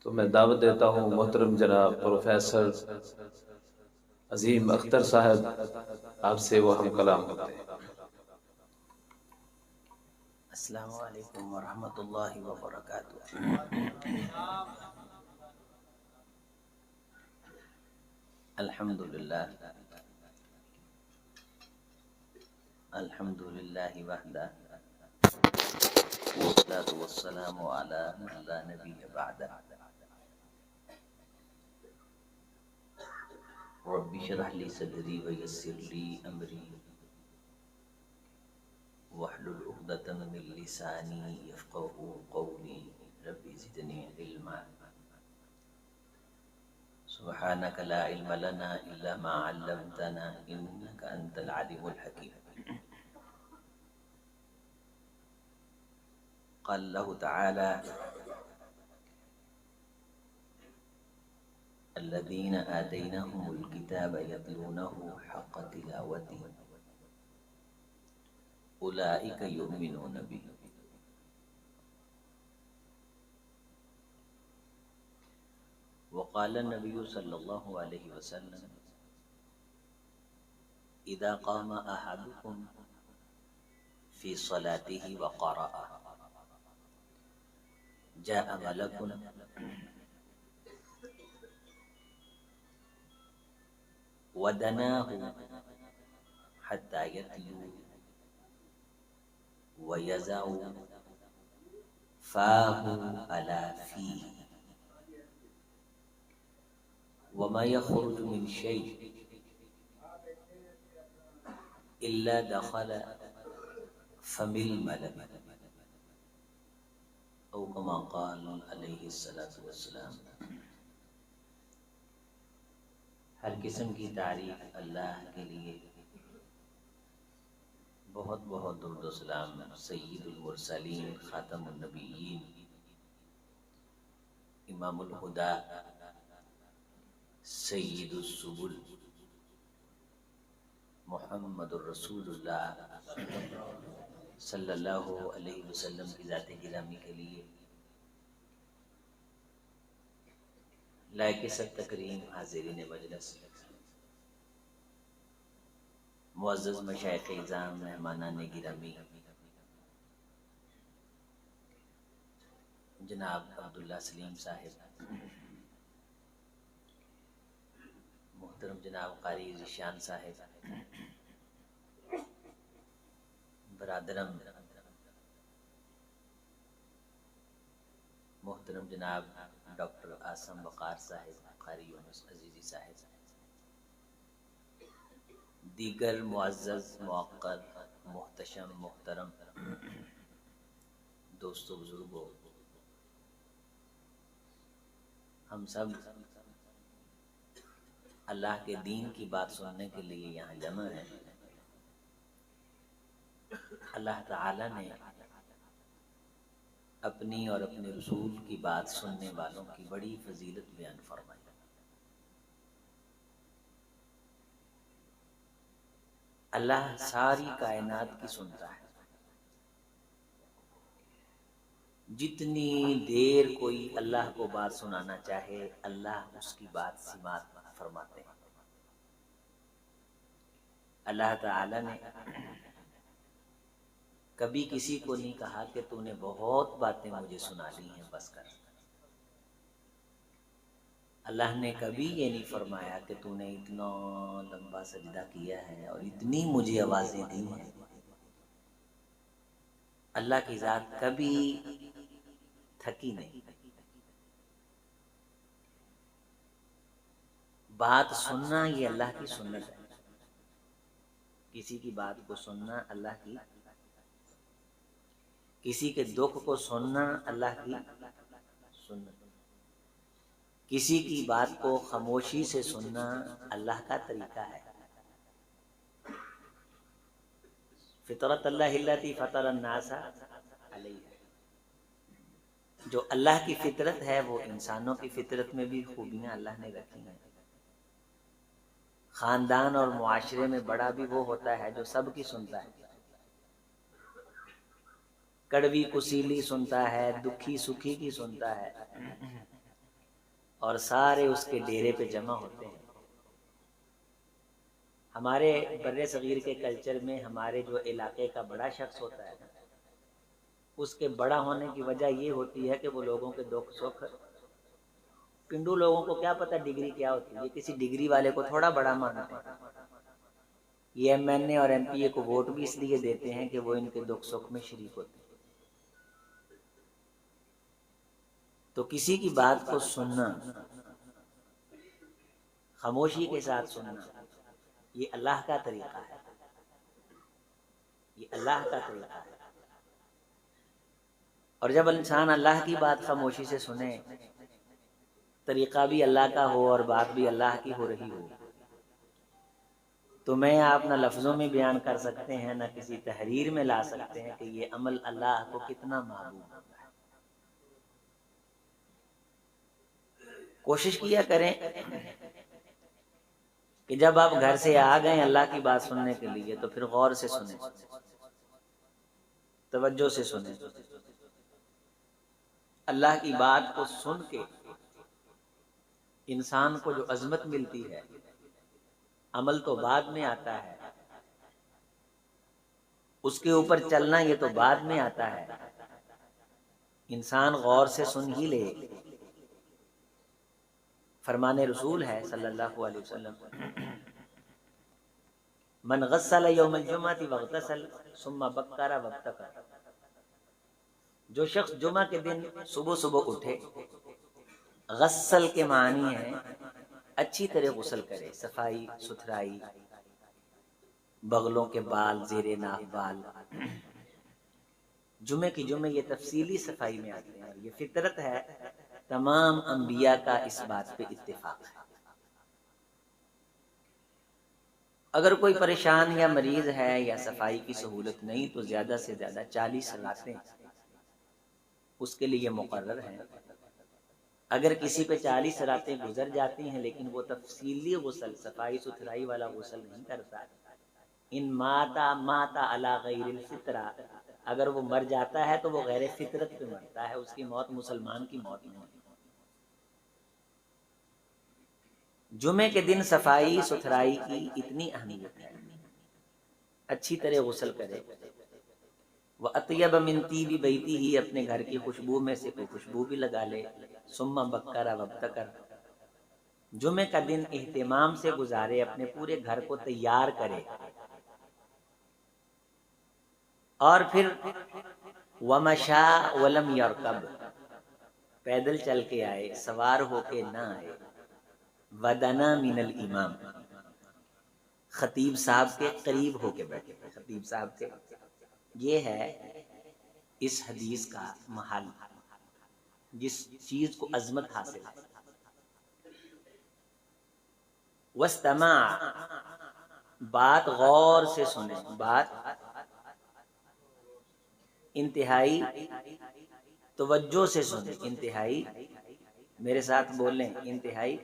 تو میں دعوت دیتا ہوں محترم جناب پروفیسر عظیم اختر صاحب، آپ سے وہ ہم کلام ہوتے ہیں۔ السلام علیکم ورحمۃ اللہ وبرکاتہ۔ الحمد للہ وحدہ والصلاة والسلام علی من لا نبی بعدہ۔ رب اشرح لی صدری ویسر لی امری واحلل عقدۃ من لسانی یفقهوا قولی رب زدنی علما سبحانك لا علم لنا إلا ما علمتنا إنك أنت العليم الحكيم۔ قال الله تعالى: الذين آتيناهم الكتاب يتلونه حق تلاوته أولئك يؤمنون به۔ وقال النبي صلى الله عليه وسلم: إذا قام أحدكم في صلاته وقرأ جاء ملك ودناه حتى يتلو ويزع فاه على فيه وما يخرج من شيء إلا دخل فم الملك او كما قال علیہ الصلوۃ والسلام۔ ہر قسم کی تعریف اللہ کے لیے، بہت بہت درود و سلام سید المرسلین خاتم النبیین امام الہدیٰ سید السبل محمد الرسول اللہ صلی اللہ علیہ وسلم کی ذات گرامی کے لیے۔ لائق سب تکریم حاضرین مجلس، معزز مشائخ اعظام، مہمانان گرامی، جناب عبداللہ سلیم صاحب، محترم جناب قاری ذیشان صاحب، برادرم محترم جناب ڈاکٹر آسم وقار صاحب، قاری یونس عزیزی صاحب، دیگر معزز موقر محتشم محترم دوستو بزرگوں، ہم سب اللہ کے دین کی بات سننے کے لیے یہاں جمع ہیں۔ اللہ تعالی نے اپنی اور اپنے رسول کی بات سننے والوں کی بڑی فضیلت بیان فرمائی۔ اللہ ساری کائنات کی سنتا ہے۔ جتنی دیر کوئی اللہ کو بات سنانا چاہے، اللہ اس کی بات سماعت فرماتے ہیں۔ اللہ تعالی نے کبھی کسی کو نہیں کہا کہ تو نے بہت باتیں مجھے سنا لی ہیں، بس کر۔ اللہ نے کبھی یہ نہیں فرمایا کہ تو نے اتنا لمبا سجدہ کیا ہے اور اتنی مجھے آوازیں دی ہیں۔ اللہ کی ذات کبھی تھکی نہیں۔ بات سننا یہ اللہ کی سنت ہے۔ کسی کی بات کو سننا اللہ کی، کسی کے دکھ کو سننا اللہ کی سنت، کسی کی بات کو خاموشی سے سننا اللہ کا طریقہ ہے۔ فطرت اللہ التی فطر الناس علیہا، جو اللہ کی فطرت ہے وہ انسانوں کی فطرت میں بھی خوبیاں اللہ نے رکھی ہیں۔ خاندان اور معاشرے میں بڑا بھی وہ ہوتا ہے جو سب کی سنتا ہے، کڑوی کسیلی سنتا ہے، دکھی سکھی کی سنتا ہے، اور سارے اس کے ڈیرے پہ جمع ہوتے ہیں۔ ہمارے بر صغیر کے کلچر میں ہمارے جو علاقے کا بڑا شخص ہوتا ہے، اس کے بڑا ہونے کی وجہ یہ ہوتی ہے کہ وہ لوگوں کے دکھ سکھ، پنڈو لوگوں کو کیا پتہ ڈگری کیا ہوتی ہے، یہ کسی ڈگری والے کو تھوڑا بڑا مانتے ہیں۔ یہ ایم این اے اور ایم پی اے کو ووٹ بھی اس لیے دیتے ہیں کہ وہ ان کے دکھ سکھ میں شریک ہوتے ہیں۔ تو کسی کی بات کو سننا، خاموشی کے ساتھ سننا، یہ اللہ کا طریقہ ہے، یہ اللہ کا طریقہ ہے۔ اور جب انسان اللہ کی بات خاموشی سے سنے، طریقہ بھی اللہ کا ہو اور بات بھی اللہ کی ہو رہی ہو، تو میں آپ نہ لفظوں میں بیان کر سکتے ہیں نہ کسی تحریر میں لا سکتے ہیں کہ یہ عمل اللہ کو کتنا محبوب ہوتا ہے۔ کوشش کیا کریں کہ جب آپ گھر سے آ گئے اللہ کی بات سننے کے لیے تو پھر غور سے سنیں، توجہ سے سنیں۔ اللہ کی بات کو سن کے انسان کو جو عظمت ملتی ہے، عمل تو بعد میں آتا ہے، اس کے اوپر چلنا یہ تو بعد میں آتا ہے۔ انسان غور سے سن ہی لے۔ فرمان رسول ہے صلی اللہ علیہ وسلم، من غسل یوم الجمعہ واغتسل ثم بکر وابتکر، جو شخص جمعہ کے دن صبح صبح اٹھے، غسل کے معنی ہے اچھی طرح غسل کرے، صفائی ستھرائی، بغلوں کے بال، زیر ناف بال، جمعے کی جمعے یہ تفصیلی صفائی میں آتے ہیں، یہ فطرت ہے، تمام انبیاء کا اس بات پہ اتفاق ہے۔ اگر کوئی پریشان یا مریض ہے یا صفائی کی سہولت نہیں تو زیادہ سے زیادہ 40 راتیں اس کے لیے مقرر ہیں۔ اگر کسی پہ 40 راتیں گزر جاتی ہیں لیکن وہ تفصیلی غسل، صفائی ستھرائی والا غسل نہیں کرتا، ان ماتا علی غیر الفطرہ، اگر وہ مر جاتا ہے تو وہ غیر فطرت پہ مرتا ہے، اس کی موت مسلمان کی موت نہیں ہے۔ جمعے کے دن صفائی ستھرائی کی اتنی اہمیت ہے، اچھی طرح غسل کرے، وَأَطْيَبَ مِن طِيبِ بَيْتِهِ، اپنے گھر کی خوشبو میں سے کوئی خوشبو بھی لگا لے، ثُمَّ بَكَّرَ وَابْتَكَرَ، جمعے کا دن اہتمام سے گزارے، اپنے پورے گھر کو تیار کرے، اور پھر وَمَشَى وَلَمْ يَرْكَبْ، پیدل چل کے آئے، سوار ہو کے نہ آئے، وَدَنَا مِنَ الْإِمَامِ، خطیب صاحب کے قریب ہو کے بیٹھے، خطیب صاحب کے، یہ ہے اس حدیث کا محل، جس چیز کو عظمت حاصل ہے۔ وَاسْتَمَعَ، بات غور سے سنیں، بات انتہائی توجہ سے سنیں، انتہائی، میرے ساتھ بولیں، انتہائی۔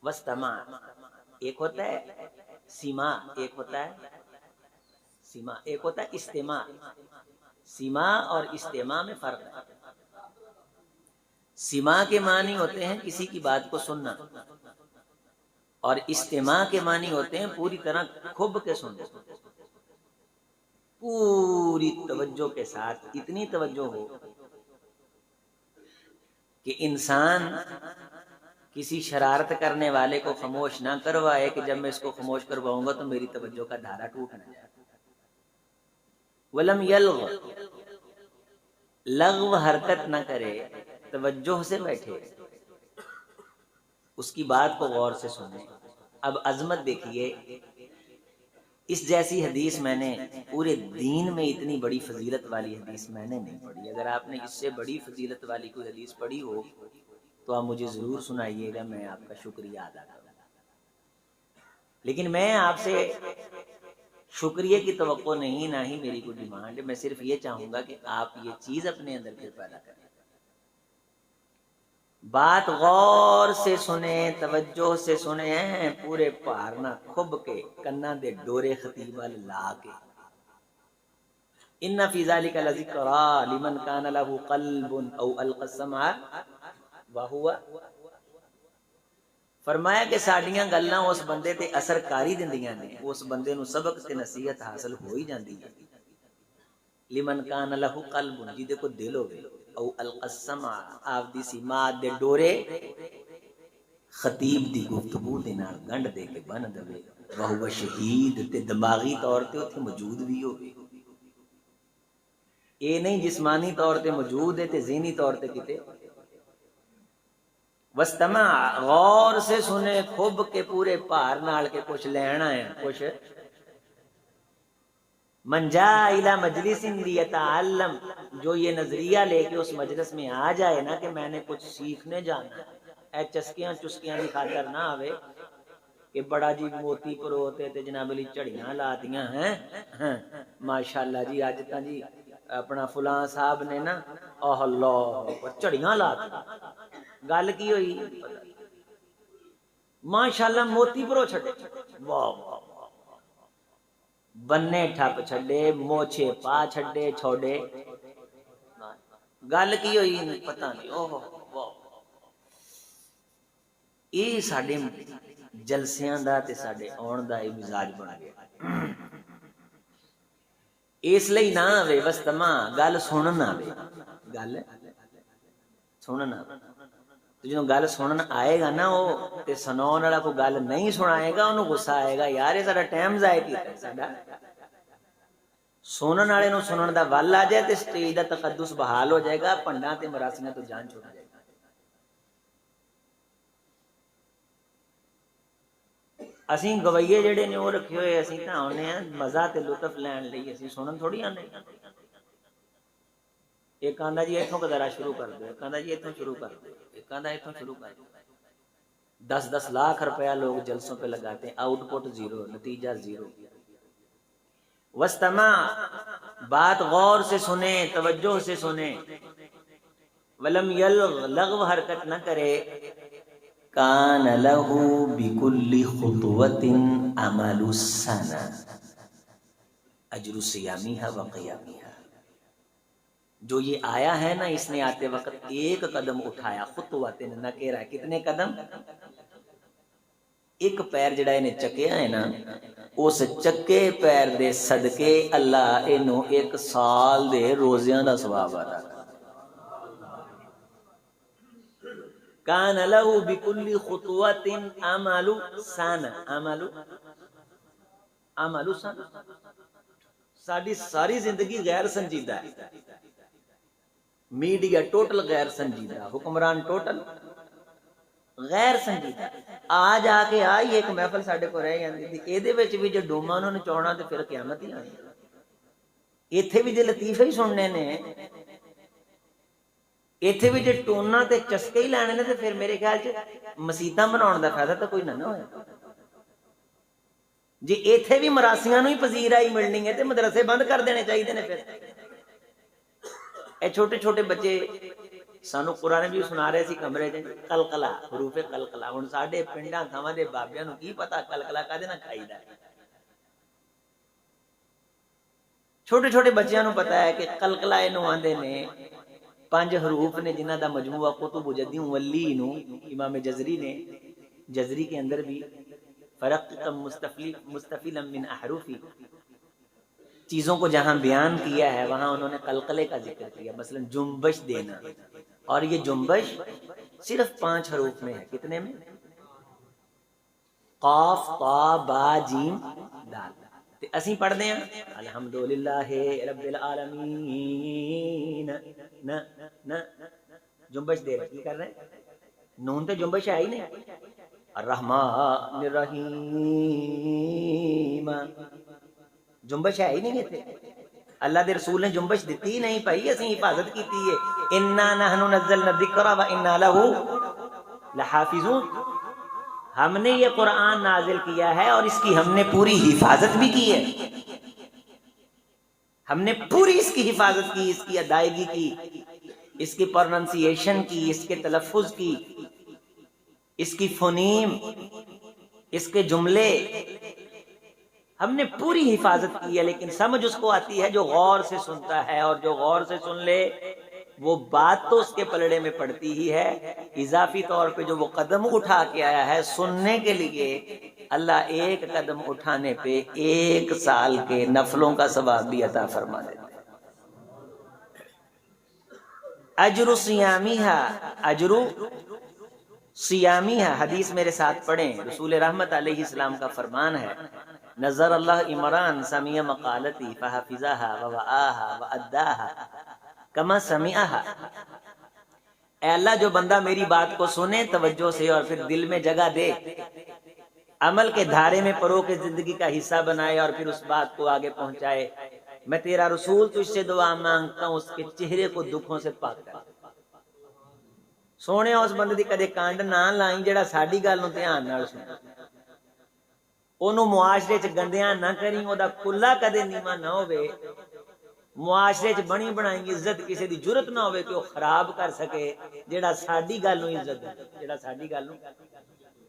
وَاسْتَمَعَ، ایک ہوتا ہے سیما، ایک ہوتا ہے سیما، ایک ہوتا ہے استماع، سیما اور استماع میں فرق ہے۔ سیما کے معنی ہوتے ہیں کسی کی بات کو سننا، اور استماع کے معنی ہوتے ہیں پوری طرح کھب کے سننا، پوری توجہ کے ساتھ، اتنی توجہ ہو کہ انسان کسی شرارت کرنے والے کو خاموش نہ کروائے کہ جب میں اس کو خاموش کرواؤں گا تو میری توجہ کا دھارا ٹوٹ نہ جائے۔ وَلَمْ يَلْغَ، لغو حرکت نہ کرے، توجہ سے بیٹھے، اس کی بات کو غور سے سنیں۔ اب عظمت دیکھیے، اس جیسی حدیث میں نے پورے دین میں اتنی بڑی فضیلت والی حدیث میں نے نہیں پڑھی۔ اگر آپ نے اس سے بڑی فضیلت والی کوئی حدیث پڑھی ہو تو آپ مجھے ضرور سنائیے گا، میں آپ کا شکریہ ادا کروں گا۔ لیکن میں آپ سے شکریہ کی توقع نہیں، نہ ہی میری کوئی ڈیمانڈ ہے، میں صرف یہ چاہوں گا کہ آپ یہ چیز اپنے اندر پھر پیدا کریں، بات غور سے سنیں، توجہ سے سنیں، پورے پارنا کھب کے، کنا دے ڈورے خطیب لا کے۔ ان فی ذلک لذکریٰ لمن کان لہ قلب او القی السمع واہوا فرمایا کہ ساڈیاں گلاں اس بندے تے اثر کاری دندیاں نے، اس بندے نو سبق تے نصیحت حاصل ہو ہی جاندی ہے۔ لمن کان لہ قلب، جدے کو دل ہوے، او القسم آپ دی سماعت دے ڈورے خطیب دی گفتگو دے نال گنڈ دے کے بن دے، وہ شہید تے دماغی طور تے اتھے موجود بھی ہوے، اے نہیں جسمانی طور تے موجود ہے تے ذہنی طور تے کتے وستمع، غور سے سنے کھب کے پورے پار نال کے کچھ لینا ہے، کچھ من جا الى مجلس لیتعلم، جو یہ نظریہ لے کے اس مجلس میں آ جائے نا کہ میں نے کچھ سیکھنے جانا، اے چسکیاں چسکیاں دی خاطر نہ آوے کہ بڑا جی موتی پروتے تے جناب علی چڑیاں لاتیاں ہیں، ماشاءاللہ جی اج تاں جی اپنا فلاں صاحب نے نا اللہ چڑیاں لاتیاں، گل کی ہوئی ماشاءاللہ موتی پرو چھڑے، واہ واہ بننے ٹھپ چھڑے، موچے پا چھڑے چھوڑے، گل کی ہوئی پتہ نہیں، اوہ واہ یہ ساڈے جلسیاں دا تے ساڈے آن دا یہ مزاج بن گیا۔ اس لئی نہ آوے وستمع، گل سنن آوے، گل سنن آوے، تو جدوں گل سنن آئے گا نا وہ تے سناؤن والا کو گل نہیں سنائے گا، انہوں غصہ آئے گا یار یہ ساڈا ٹائم ضائع کیتا ساڈا۔ سنن والے نوں سنن دا ول آ جائے تے سٹیج دا تقدس بحال ہو جائے گا، پنڈاں تے مراسیاں تو جان چھوٹ جائے گا۔ اسی گویے جڑے نے وہ رکھے ہوئے، اسی تاں آنے ہیں مزہ تے لطف لین لئی، اسی سنن تھوڑی آنے۔ ایک آندا جی ایتھوں کا ذرا شروع کر دو، ایک آندا جی ایتھوں شروع کر دو، ایک آندا ایتھوں شروع کر دو۔ 10-10 لاکھ روپیہ لوگ جلسوں پہ لگاتے ہیں، آؤٹ پٹ زیرو، نتیجہ زیرو۔ وستمع، بات غور سے سنیں، توجہ سے سنیں، ولم یلغ، لغو حرکت نہ کرے، کان لہ بکل خطوۃ عمل السنہ، اجر صیامیہا و قیامیہا۔ جو یہ آیا ہے نا، اس نے آتے وقت ایک قدم اٹھایا، خطوۃ نہ کہہ رہا ہے کتنے قدم، ایک پیر جڑا انہیں چکیا ہے نا، اس چکے پیر دے صدقے اللہ انہوں 1 سال دے روزیاں دا ثواب عطا کرے۔ کان لہ بکل خطوۃ عمل سنہ، عمل سنہ، ساری ساری زندگی غیر سنجیدہ ہے، میڈیا ٹوٹل غیر سنجیدہ، حکمران ٹوٹل غیر سنجیدہ۔ آج آ کے آئی ایک محفل ساڈے کو رہ جاندی تھی، اے دے وچ بھی جو ڈوما انہوں نے چوڑنا تے پھر قیامت ہی آنی، ایتھے بھی جو لطیفے ہی سننے نے، ایتھے بھی جو ٹونا تے چسکے ہی لینے نے، تے پھر میرے خیال چ مسیتاں بناؤن دا فائدہ تو کوئی نہ ہویا۔ جی ایتھے بھی مراسیاں نو ہی پذیرائی ملنی ہے تے مدرسے بند کر دینے چاہیے نے۔ پھر اے چھوٹے چھوٹے بچے سانو قرآن بھی سنا رہے سی کمرے چ، قلقلہ، حروف قلقلہ، ہن ساڈے پنڈاں تھاواں دے بابیاں نو کی پتہ قلقلہ کدے نہ کھائیدا ہے۔ چھوٹے چھوٹے بچیاں نو پتہ ہے کہ قلقلہ اینو آندے نے 5 حروف نے جنہ دا مجموعہ قطب جدی ولی نو امام جزری نے، جزری کے اندر بھی فرقتم مستفلا من احرفی، چیزوں کو جہاں بیان کیا ہے وہاں انہوں نے قلقلے کا ذکر کیا، مثلا جنبش دینا، اور یہ جنبش صرف 5 حروف میں ہے، کتنے میں؟ قاف طا با جیم دال۔ اسی پڑھتے ہیں الحمدللہ رب العالمین، نہ جنبش دے رہے، کی کر رہے ہیں؟ نون تے جنبش ہے ہی نہیں۔ الرحمن الرحیم، جنبش ہے ہی نہیں تھے۔ اللہ دے رسول نے جنبش دیتی ہی نہیں پائی، اسی حفاظت کیتی ہے۔ انا نحن نزلنا الذکر و انا لہ لحافظون، ہم نے یہ قرآن نازل کیا ہے اور اس کی ہم نے پوری حفاظت بھی کی ہے، ہم نے پوری اس کی حفاظت کی، اس کی ادائیگی کی، اس کی پروننسیشن کی، اس کے تلفظ کی، اس کی فونیم، اس کے جملے، ہم نے پوری حفاظت کی ہے۔ لیکن سمجھ اس کو آتی ہے جو غور سے سنتا ہے، اور جو غور سے سن لے وہ بات تو اس کے پلڑے میں پڑتی ہی ہے، اضافی طور پہ جو وہ قدم اٹھا کے آیا ہے سننے کے لیے، اللہ ایک قدم اٹھانے پہ 1 سال کے نفلوں کا ثواب بھی عطا فرما دیتے ہیں۔ اجر سیامیہا، اجر سیامیہا، حدیث میرے ساتھ پڑھیں، رسول رحمت علیہ السلام کا فرمان ہے، نظر اللہ عمران سمیع مقالتی فحفظہا ووعاہا واداہا کما سمعہا۔ اے اللہ جو بندہ میری بات کو سنے توجہ سے اور پھر دل میں جگہ دے، عمل کے دھارے میں پرو کے زندگی کا حصہ بنائے اور پھر اس بات کو آگے پہنچائے، میں تیرا رسول تجھ سے دعا مانگتا ہوں اس کے چہرے کو دکھوں سے پاک کر۔ سونے اس بندے دی کدے کانڈ نہ لائیں جڑا ساڈی گل نوں دھیان نال سنے، اونوں معاشرے چ گندیاں نہ کریں، او دا کلا کدے نیواں نہ ہوے، معاشرے چ بنی بنائی عزت کسی دی جرت نہ ہوے کہ وہ خراب کر سکے جڑا ساڈی گل نوں عزت دے، جڑا ساڈی گل نوں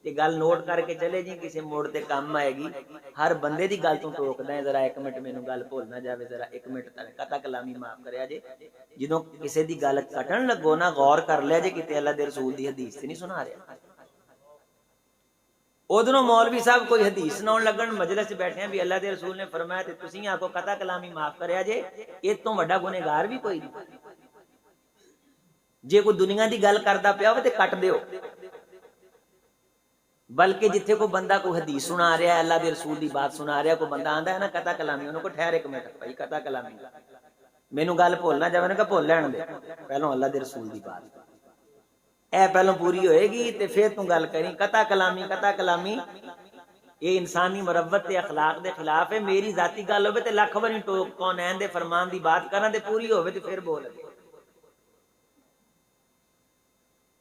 یہ گل نوٹ کر کے چلے جی، کسی موڑ تے کام آئے گی۔ ہر بندے دی گل تو ٹوکدا ہے، ذرا 1 منٹ مینوں گل بھول نہ جاوے، ذرا 1 منٹ قطع کلامی معاف کریا جے، جدوں کسی دی گل کٹن لگو نا غور کر لیا جے کتے اللہ دے رسول دی حدیث تے نہیں سنا رہا۔ ادھروں مولوی صاحب کوئی حدیث سناؤن لگن، مجلس بیٹھے ہیں بھی اللہ دے رسول نے فرمایا تے تسی آکو قطع کلامی معاف کریا جے، اس تو وڈا گنہگار بھی کوئی نہیں۔ جے کوئی دنیا دی گل کردا پیا ہوے تے کٹ دیو، بلکہ جتھے کوئی بندہ کوئی حدیث سنا رہا ہے، اللہ دے رسول دی بات سنا رہا ہے، کوئی بندہ آندا ہے نا قطع کلامی، انہوں کو ٹھہر 1 منٹ بھائی قطع کلامی مینوں گل بھولنا جاوے نا کہ بھول لین دے، پہلوں اللہ دے رسول دی بات اے پہلوں پوری ہوئے گی تے پھر تو گل کریں۔ قطع کلامی یہ انسانی مروت تے اخلاق دے خلاف ہے۔ میری ذاتی گل ہوے تے لکھ واری ٹوک کونین دے فرمان دی بات کراں تے پوری ہوے تے پھر بول۔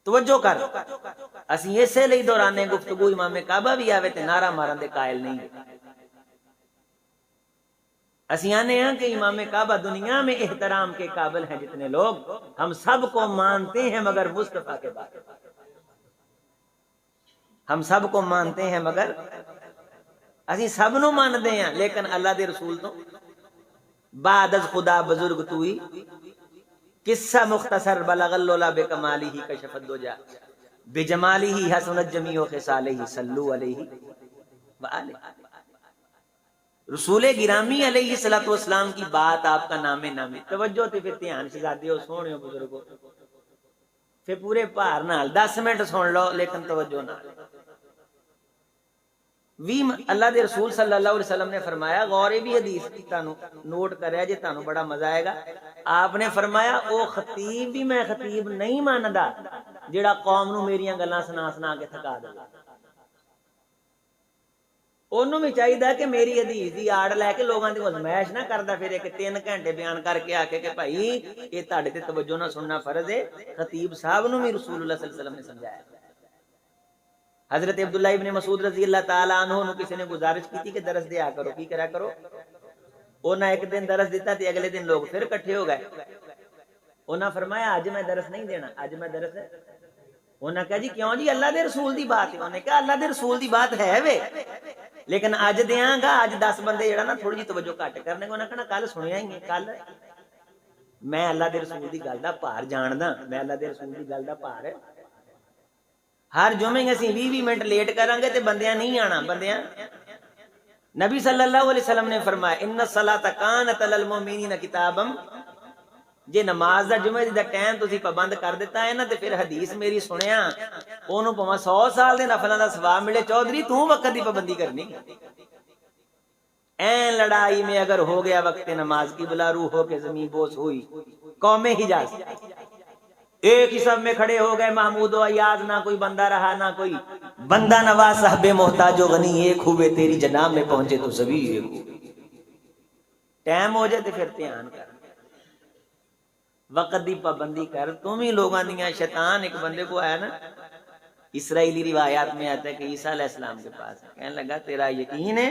توجہ کر، اسی اسے لئی دورانے گفتگو امام کعبہ بھی آوے تے نعرہ مارن دے قائل نہیں ہے۔ اسی آنے ہیں کہ امام کعبہ دنیا میں احترام کے قابل ہیں جتنے لوگ، ہم سب کو مانتے ہیں مگر مصطفیٰ کے بعد، ہم سب کو مانتے ہیں مگر اسی سب نو ماندے ہیں، لیکن اللہ دے رسول تو بعد از خدا بزرگ توئی، قصہ مختصر بلغ اللولا بکمالہ کشف الدجا بجمالہ حسنت جمیع خصالہ صلو علیہ وآلہ۔ رسول گرامی علیہ السلام کی بات آپ کا نام نامی، توجہ تے پھر دھیان سے زیادہ ہو سونے ہو بزرگوں، پھر پورے پار نال 10 منٹ سن لو لیکن توجہ نال۔ اللہ دے رسول صلی اللہ علیہ وسلم نے فرمایا، غور بھی حدیث تانوں نوٹ کریا جے تانوں بڑا مزہ آئے گا۔ آپ نے فرمایا او خطیب بھی میں خطیب نہیں ماندا جڑا قوم نو میریاں گلاں سنا کے تھکا دے، انہوں بھی چاہیے کہ میری حدیث دی آڑ لے کے لوگاں دی ازمائش نہ کردا پھرے کہ 3 گھنٹے بیان کر کے آکے کہ بھائی یہ تہاڈے تے توجہ نہ سننا فرض ہے۔ خطیب صاحب نو بھی رسول اللہ صلی اللہ علیہ وسلم نے سمجھایا۔ حضرت عبداللہ ابن مسعود رضی اللہ تعالیٰ عنہ نو کسی نے گزارش کی تھی کہ درس دیا کرو، کی کرا کرو، انہاں ایک دن درس دیتا تے اگلے دن لوگ پھر کٹھے ہو گئے، انہاں فرمایا آج میں درس نہیں دینا، آج میں درس ہے۔ انہاں کہا جی کیوں جی، اللہ دے رسول دی بات ہے۔ انہوں نے کہا اللہ دے رسول دی بات ہے وے، لیکن اج دیاں گا، اج 10 بندے جڑا نا تھوڑی جی توجہ گھٹ کرنے کو، انہاں کہنا کل سنیا ہی نہیں، کل میں اللہ دے رسول دی گل دا بھار جاندا، میں اللہ دے رسول دی گل دا بھار ہر جمعے اسی 20 منٹ لیٹ کریں گے تے بندیاں نہیں آنا، بندیاں۔ نبی صلی اللہ علیہ وسلم نے فرمایا ان الصلاۃ کانت علی المؤمنین کتابا، جے نماز دا جمعے دا ٹائم تسی پابند کر دیتا ہے نا تے پھر حدیث میری سنیا اونوں پاویں 100 سال دے نفلاں دا ثواب ملے، چودھری تو وقت دی پابندی کرنی۔ این لڑائی میں اگر ہو گیا وقت نماز کی بلا روح ہو کے زمین بوس ہوئی، قوم حجاز ایک ہی سب میں کھڑے ہو گئے، محمود و ایاز نہ کوئی بندہ رہا نہ کوئی بندہ نواز، صاحب محتاج و غنی ایک ہوئے، تیری جناب میں پہنچے تو سبھی ایک ہوئے۔ ٹائم ہو جائے تو پھر دھیان کر، وقت دی پابندی کر۔ تم ہی لوگاں دیاں شیطان ایک بندے کو آیا نا، اسرائیلی روایات میں آتا ہے کہ عیسیٰ علیہ السلام کے پاس کہنے لگا تیرا یقین ہے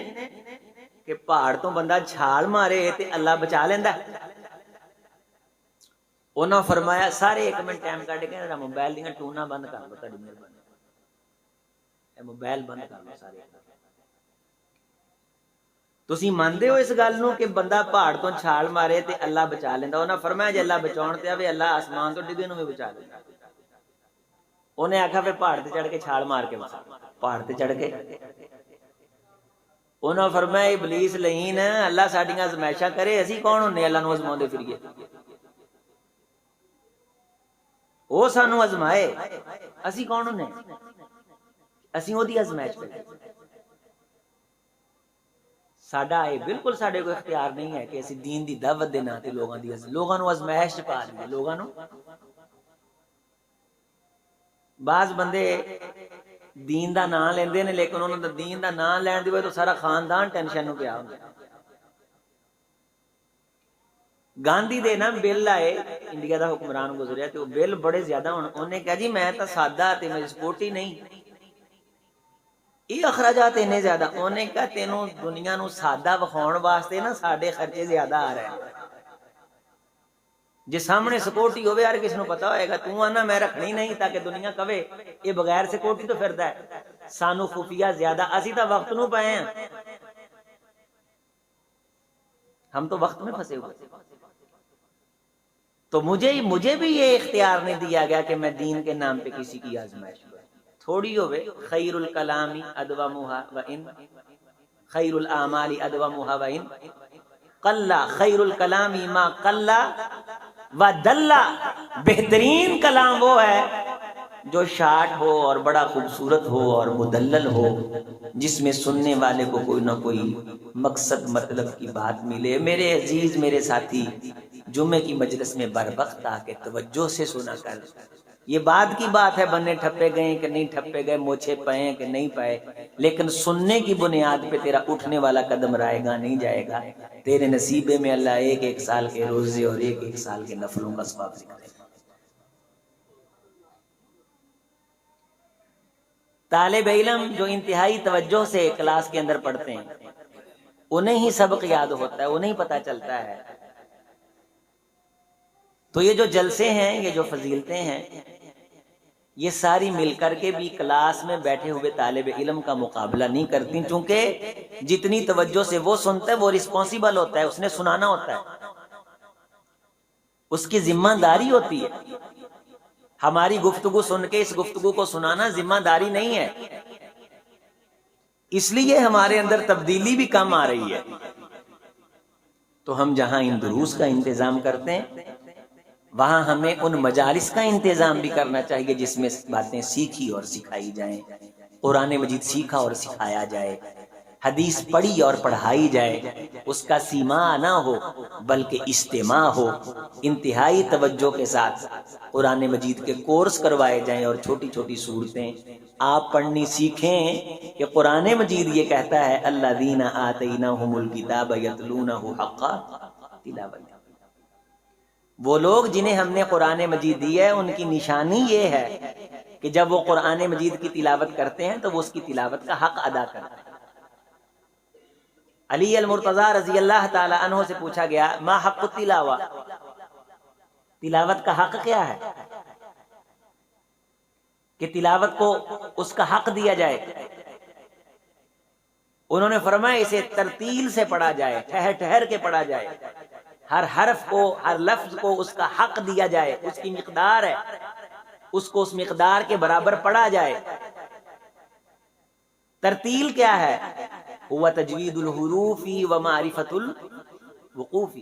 کہ پہاڑ تو بندہ چھال مارے تے اللہ بچا لیندا؟ انہوں نے فرمایا سارے 1 منٹ ٹائم کٹ کے نا موبائل دیاں ٹونا بند کر لو، تہاڈی مہربانی موبائل بند کر لو سارے۔ ਤੁਸੀਂ ਮੰਨਦੇ ਹੋ ਇਸ ਗੱਲ ਨੂੰ ਕਿ ਬੰਦਾ ਪਹਾੜ ਤੋਂ ਛਾਲ ਮਾਰੇ ਤੇ ਅੱਲਾ ਬਚਾ ਲੈਂਦਾ? ਉਹਨਾਂ ਫਰਮਾਇਆ ਜੇ ਅੱਲਾ ਬਚਾਉਣ ਤੇ ਆਵੇ ਅੱਲਾ ਆਸਮਾਨ ਤੋਂ ਡਿੱਗੇ ਨੂੰ ਵੀ ਬਚਾ ਲੈਂਦਾ। ਉਹਨੇ ਆਖਿਆ ਫਿਰ ਪਹਾੜ ਤੇ ਚੜ ਕੇ ਛਾਲ ਮਾਰ ਕੇ ਵਸਾ। ਪਹਾੜ ਤੇ ਚੜ ਕੇ ਉਹਨਾਂ ਫਰਮਾਇਆ ਇਬਲੀਸ ਲਈਨ, ਅੱਲਾ ਸਾਡੀਆਂ ਅਜ਼ਮਾਇਸ਼ਾਂ ਕਰੇ, ਅਸੀਂ ਕੌਣ ਹੁੰਨੇ ਅੱਲਾ ਨੂੰ ਅਜ਼ਮਾਉਂਦੇ ਫਿਰੀਏ? ਉਹ ਸਾਨੂੰ ਅਜ਼ਮਾਏ, ਅਸੀਂ ਕੌਣ ਹੁੰਨੇ? ਅਸੀਂ ਉਹਦੀ ਅਜ਼ਮਾਇਸ਼ ਕਰੀਏ। ਸਾਡਾ ਇਹ ਬਿਲਕੁਲ ਸਾਡੇ ਕੋਲ ਇਖਤਿਆਰ ਨਹੀਂ ਹੈ ਕਿ ਅਸੀਂ ਦੀਨ ਦੀ ਦਾਵਤ ਦੇ ਨਾਂ ਤੇ ਲੋਕਾਂ ਨੂੰ ਅਜ਼ਮਾਇਸ਼ ਚ ਪਾ ਲਈਏ। ਲੋਕਾਂ ਨੂੰ ਬਾਜ਼ ਬੰਦੇ دین دا نام لیندے نے لیکن انہوں نے دین دا نام لین دی وجہ تو سارا خاندان ٹینشن نو پیا ہوندا۔ گاندھی دے نا بل آئے، انڈیا دا حکمران گزریا تے وہ بل بڑے زیادہ ہون، انہوں نے کہا جی میں تا سادہ تے میری سپورٹ ہی نہیں، یہ اخراجات انہیں زیادہ، انہوں نے کہا تینوں دنیا نو سادہ وکھاؤن واسطے نا ساڈے خرچے زیادہ آ رہے ہیں، جی سامنے سکورٹی ہوئے ہر کسی نو پتا ہوئے گا، تو آنا میں رکھنی نہیں تاکہ دنیا کہے یہ بغیر سکورٹی تو پھردا ہے، سانو خفیہ زیادہ، اسی تا وقت نو پائے ہیں، ہم تو وقت میں پھنسے ہوئے۔ تو مجھے بھی یہ اختیار نہیں دیا گیا کہ میں دین کے نام پہ کسی کی آزمائش کروں۔ تھوڑی ہوئے خیر الکلام ادومھا وان خیر الاعمال ادومھا وان قل خیر الکلام ما قل ودل، بہترین کلام وہ ہے جو شارٹ ہو اور بڑا خوبصورت ہو اور مدلل ہو، جس میں سننے والے کو کوئی نہ کوئی مقصد مطلب کی بات ملے۔ میرے عزیز، میرے ساتھی، جمعے کی مجلس میں بر وقت آ کے توجہ سے سنا کر، یہ بعد کی بات ہے بننے ٹھپے گئے کہ نہیں ٹھپے گئے، موچھے پائے کہ نہیں پائے، لیکن سننے کی بنیاد پہ تیرا اٹھنے والا قدم رائے گا نہیں جائے گا، تیرے نصیبے میں اللہ ایک سال کے روزے اور ایک سال کے نفلوں کا ثواب لکھے گا۔ طالب علم جو انتہائی توجہ سے کلاس کے اندر پڑھتے ہیں انہیں ہی سبق یاد ہوتا ہے، انہیں ہی پتہ چلتا ہے۔ تو یہ جو جلسے ہیں، یہ جو فضیلتیں ہیں، یہ ساری مل کر کے بھی کلاس میں بیٹھے ہوئے طالب علم کا مقابلہ نہیں کرتی، چونکہ جتنی توجہ سے وہ سنتا ہے وہ رسپانسیبل ہوتا ہے، اس نے سنانا ہوتا ہے، اس کی ذمہ داری ہوتی ہے۔ ہماری گفتگو سن کے اس گفتگو کو سنانا ذمہ داری نہیں ہے، اس لیے ہمارے اندر تبدیلی بھی کم آ رہی ہے۔ تو ہم جہاں ان دروس کا انتظام کرتے ہیں وہاں ہمیں ان مجالس کا انتظام بھی کرنا چاہیے جس میں باتیں سیکھی اور سکھائی جائیں، قرآن مجید سیکھا اور سکھایا جائے، حدیث پڑھی اور پڑھائی جائے، اس کا سیما نہ ہو بلکہ استماع ہو، انتہائی توجہ کے ساتھ قرآن مجید کے کورس کروائے جائیں اور چھوٹی چھوٹی صورتیں آپ پڑھنی سیکھیں کہ قرآن مجید یہ کہتا ہے الذین آتیناہم الکتاب یتلونہ حق تلاوتہ، وہ لوگ جنہیں ہم نے قرآن مجید دی ہے ان کی نشانی یہ ہے کہ جب وہ قرآن مجید کی تلاوت کرتے ہیں تو وہ اس کی تلاوت کا حق ادا کرتے ہیں۔ علی المرتضیٰ رضی اللہ تعالی عنہ سے پوچھا گیا ما حق التلاوہ، تلاوت کا حق کیا ہے؟ کہ تلاوت کو اس کا حق دیا جائے۔ انہوں نے فرمایا اسے ترتیل سے پڑھا جائے، ٹھہر ٹھہر کے پڑھا جائے، ہر حرف کو، ہر لفظ کو اس کا حق دیا جائے، اس کی مقدار ہے، اس کو اس مقدار کے برابر پڑھا جائے۔ ترتیل کیا ہے؟ ہوا تجوید الحروف و معرفت الوقوف،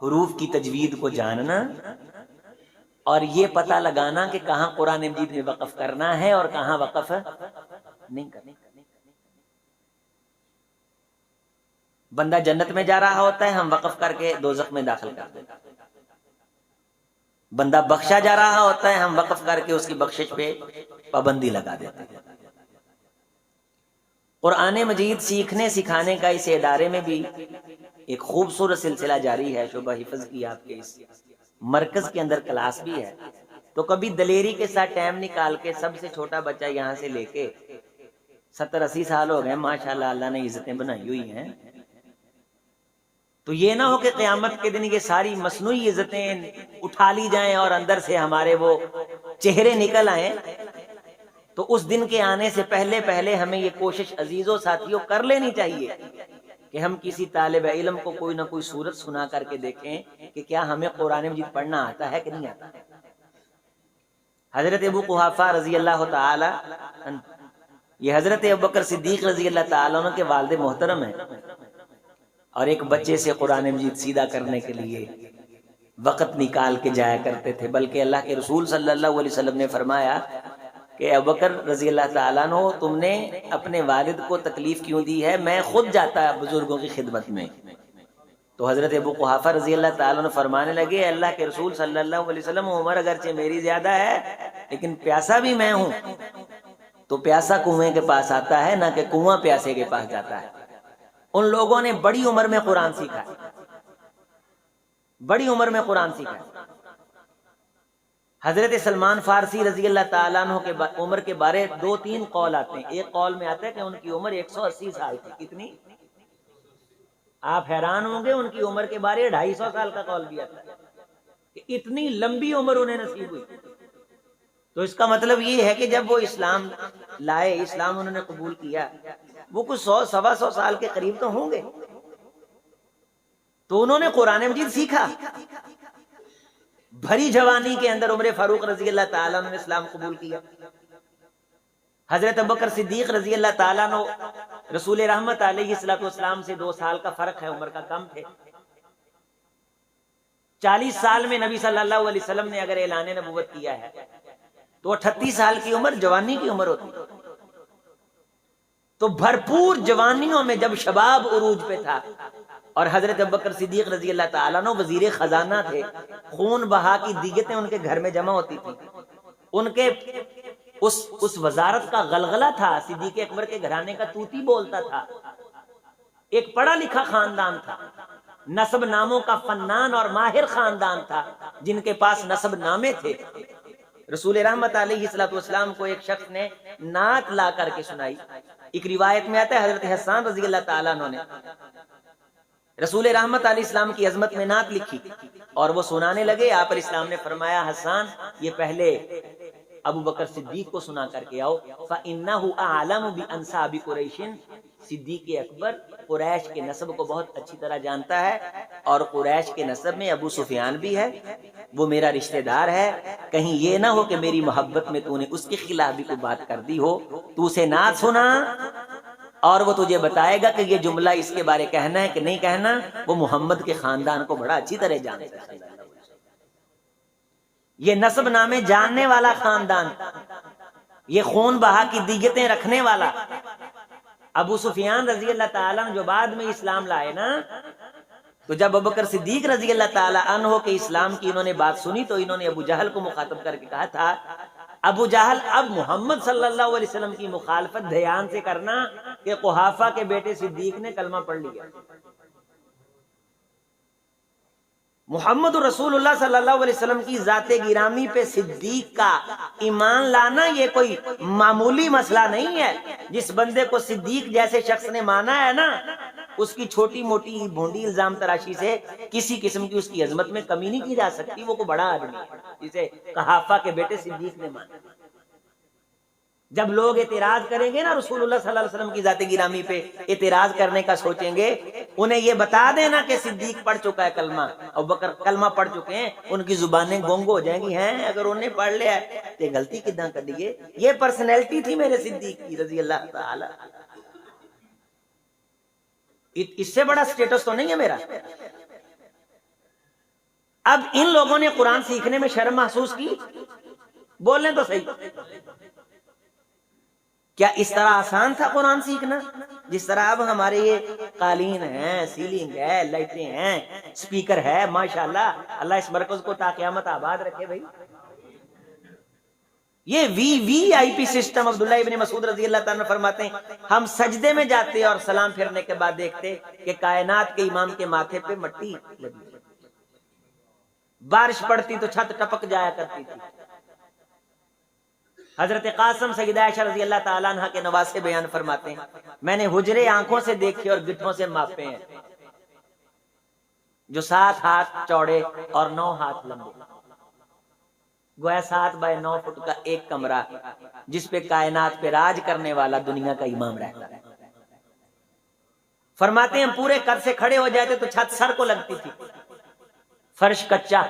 حروف کی تجوید کو جاننا اور یہ پتہ لگانا کہ کہاں قرآن مجید میں وقف کرنا ہے اور کہاں وقف نہیں کرنا۔ بندہ جنت میں جا رہا ہوتا ہے، ہم وقف کر کے دوزخ میں داخل کر دیتے ہیں۔ بندہ بخشا جا رہا ہوتا ہے، ہم وقف کر کے اس کی بخشش پہ پابندی لگا دیتے ہیں۔ قرآن مجید سیکھنے سکھانے کا اس ادارے میں بھی ایک خوبصورت سلسلہ جاری ہے، شعبہ حفظ کی آپ کے اس مرکز کے اندر کلاس بھی ہے۔ تو کبھی دلیری کے ساتھ ٹائم نکال کے سب سے چھوٹا بچہ یہاں سے لے کے 70-80 سال ہو گئے، ماشاءاللہ اللہ نے عزتیں بنائی ہوئی ہیں، تو یہ نہ ہو کہ قیامت کے دن یہ ساری مصنوعی عزتیں اٹھا لی جائیں اور اندر سے ہمارے وہ چہرے نکل آئیں۔ تو اس دن کے آنے سے پہلے پہلے ہمیں یہ کوشش عزیزوں ساتھیوں کر لینی چاہیے کہ ہم کسی طالب علم کو کوئی نہ کوئی سورت سنا کر کے دیکھیں کہ کیا ہمیں قرآن مجید پڑھنا آتا ہے کہ نہیں آتا. حضرت ابو قحافہ رضی اللہ تعالی یہ حضرت ابوبکر صدیق رضی اللہ تعالیٰ عنہ کے والد محترم ہیں، اور ایک بچے سے قرآن مجید سیدھا کرنے کے لیے وقت نکال کے جایا کرتے تھے. بلکہ اللہ کے رسول صلی اللہ علیہ وسلم نے فرمایا کہ ابوبکر رضی اللہ تعالیٰ عنہ تم نے اپنے والد کو تکلیف کیوں دی ہے، میں خود جاتا بزرگوں کی خدمت میں. تو حضرت ابو قحافہ رضی اللہ تعالیٰ عنہ فرمانے لگے اللہ کے رسول صلی اللہ علیہ وسلم عمر اگرچہ میری زیادہ ہے لیکن پیاسا بھی میں ہوں، تو پیاسا کنویں کے پاس آتا ہے نہ کہ کنواں پیاسے کے پاس جاتا ہے. ان لوگوں نے بڑی عمر میں قرآن سیکھا ہے، بڑی عمر میں قرآن سیکھا ہے. حضرت سلمان فارسی رضی اللہ تعالیٰ عنہ کے عمر کے بارے 2-3 قول آتے ہیں. ایک قول میں آتا ہے کہ ان کی عمر 180 سال تھی. کتنی؟ آپ حیران ہوں گے، ان کی عمر کے بارے 250 سال کا قول بھی آتا ہے کہ اتنی لمبی عمر انہیں نصیب ہوئی. تو اس کا مطلب یہ ہے کہ جب وہ اسلام لائے، اسلام انہوں نے قبول کیا، وہ کچھ 100-125 سال کے قریب تو ہوں گے. تو انہوں نے قرآن مجید سیکھا. بھری جوانی کے اندر عمر فاروق رضی اللہ تعالیٰ عنہ نے اسلام قبول کیا. حضرت ابوبکر صدیق رضی اللہ تعالیٰ عنہ رسول رحمت علیہ السلام سے 2 سال کا فرق ہے، عمر کا کم تھے. 40 سال میں نبی صلی اللہ علیہ وسلم نے اگر اعلان نبوت کیا ہے تو 38 سال کی عمر جوانی کی عمر ہوتی. تو بھرپور جوانیوں میں جب شباب عروج پہ تھا، اور حضرت ابوبکر صدیق رضی اللہ تعالیٰ عنہ وزیر خزانہ تھے، خون بہا کی دیگتیں ان کے گھر میں جمع ہوتی تھی. ان کے اس وزارت کا غلغلہ تھا. صدیق اکبر کے گھرانے کا توتی بولتا تھا. ایک پڑھا لکھا خاندان تھا، نسب ناموں کا فنان اور ماہر خاندان تھا جن کے پاس نسب نامے تھے. رسول رحمت علیہ السلام کو ایک شخص نے نعت لا کر کے سنائی. ایک روایت میں آتا ہے حضرت حسان رضی اللہ تعالیٰ عنہ نے رسول رحمت علیہ السلام کی عظمت میں نعت لکھی اور وہ سنانے لگے. آپ علیہ السلام نے فرمایا حسان یہ پہلے ابو بکر صدیق کو سنا کر کے آؤ. فَإِنَّهُ أَعْلَمُ بِأَنْسَابِ قُرَيْشٍ. صدیق اکبر قریش کے نسب کو بہت اچھی طرح جانتا ہے، اور قریش کے نسب میں ابو سفیان بھی ہے، وہ میرا رشتہ دار ہے. کہیں یہ نہ ہو کہ میری محبت میں تو نے اس کے خلاف بھی کوئی بات کر دی ہو. تو اسے نعت سنا اور وہ تجھے بتائے گا کہ یہ جملہ اس کے بارے کہنا ہے کہ نہیں کہنا. وہ محمد کے خاندان کو بڑا اچھی طرح جانتا ہے. یہ نسب نامے جاننے والا خاندان، یہ خون بہا کی دیگتیں رکھنے والا. ابو سفیان رضی اللہ تعالیٰ عنہ جو بعد میں اسلام لائے نا، تو جب ابوبکر صدیق رضی اللہ تعالیٰ عنہ کے اسلام کی انہوں نے بات سنی تو انہوں نے ابو جہل کو مخاطب کر کے کہا تھا ابو جہل اب محمد صلی اللہ علیہ وسلم کی مخالفت دھیان سے کرنا کہ قحافہ کے بیٹے صدیق نے کلمہ پڑھ لیا. محمد رسول اللہ صلی اللہ علیہ وسلم کی ذات گرامی پہ صدیق کا ایمان لانا یہ کوئی معمولی مسئلہ نہیں ہے. جس بندے کو صدیق جیسے شخص نے مانا ہے نا، اس کی چھوٹی موٹی بھونڈی الزام تراشی سے کسی قسم کی اس کی عظمت میں کمی نہیں کی جا سکتی. وہ کوئی بڑا آدمی ہے جسے قحافہ کے بیٹے صدیق نے مانا. جب لوگ اعتراض کریں گے نا رسول اللہ صلی اللہ علیہ وسلم کی ذات گرامی پہ اعتراض کرنے کا سوچیں گے، انہیں یہ بتا دینا کہ صدیق پڑھ چکا ہے کلمہ، ابوبکر کلمہ پڑھ چکے ہیں. ان کی زبانیں گونگ ہو جائیں گی، ہیں اگر انہیں پڑھ لیا ہے تو غلطی کداں کر دیے. یہ پرسنالٹی تھی میرے صدیق کی رضی اللہ تعالی. اس سے بڑا سٹیٹس تو نہیں ہے میرا. اب ان لوگوں نے قرآن سیکھنے میں شرم محسوس کی؟ بولیں تو صحیح. کیا اس طرح آسان تھا قرآن سیکھنا جس طرح اب ہمارے یہ قالین ہیں، سیلنگ ہے، لائٹیں ہیں، سپیکر ہے؟ ماشاءاللہ، اللہ اس مرکز کو تا قیامت آباد رکھے. بھائی یہ وی آئی پی سسٹم. عبداللہ ابن مسعود رضی اللہ تعالیٰ فرماتے ہیں ہم سجدے میں جاتے اور سلام پھرنے کے بعد دیکھتے کہ کائنات کے امام کے ماتھے پہ مٹی لگی، بارش پڑتی تو چھت ٹپک جایا کرتی تھی. حضرت قاسم سیدہ عائشہ رضی اللہ تعالیٰ عنہ کے نواسے بیان فرماتے ہیں میں نے حجرے آنکھوں سے دیکھے اور گٹھوں سے ماپے ہیں جو 7 ہاتھ چوڑے اور 9 ہاتھ لمبے. گویا 7 بائی 9 فٹ کا ایک کمرہ جس پہ کائنات پہ راج کرنے والا دنیا کا امام رہتا ہے۔ فرماتے ہیں پورے قد سے کھڑے ہو جاتے تو چھت سر کو لگتی تھی، فرش کچا۔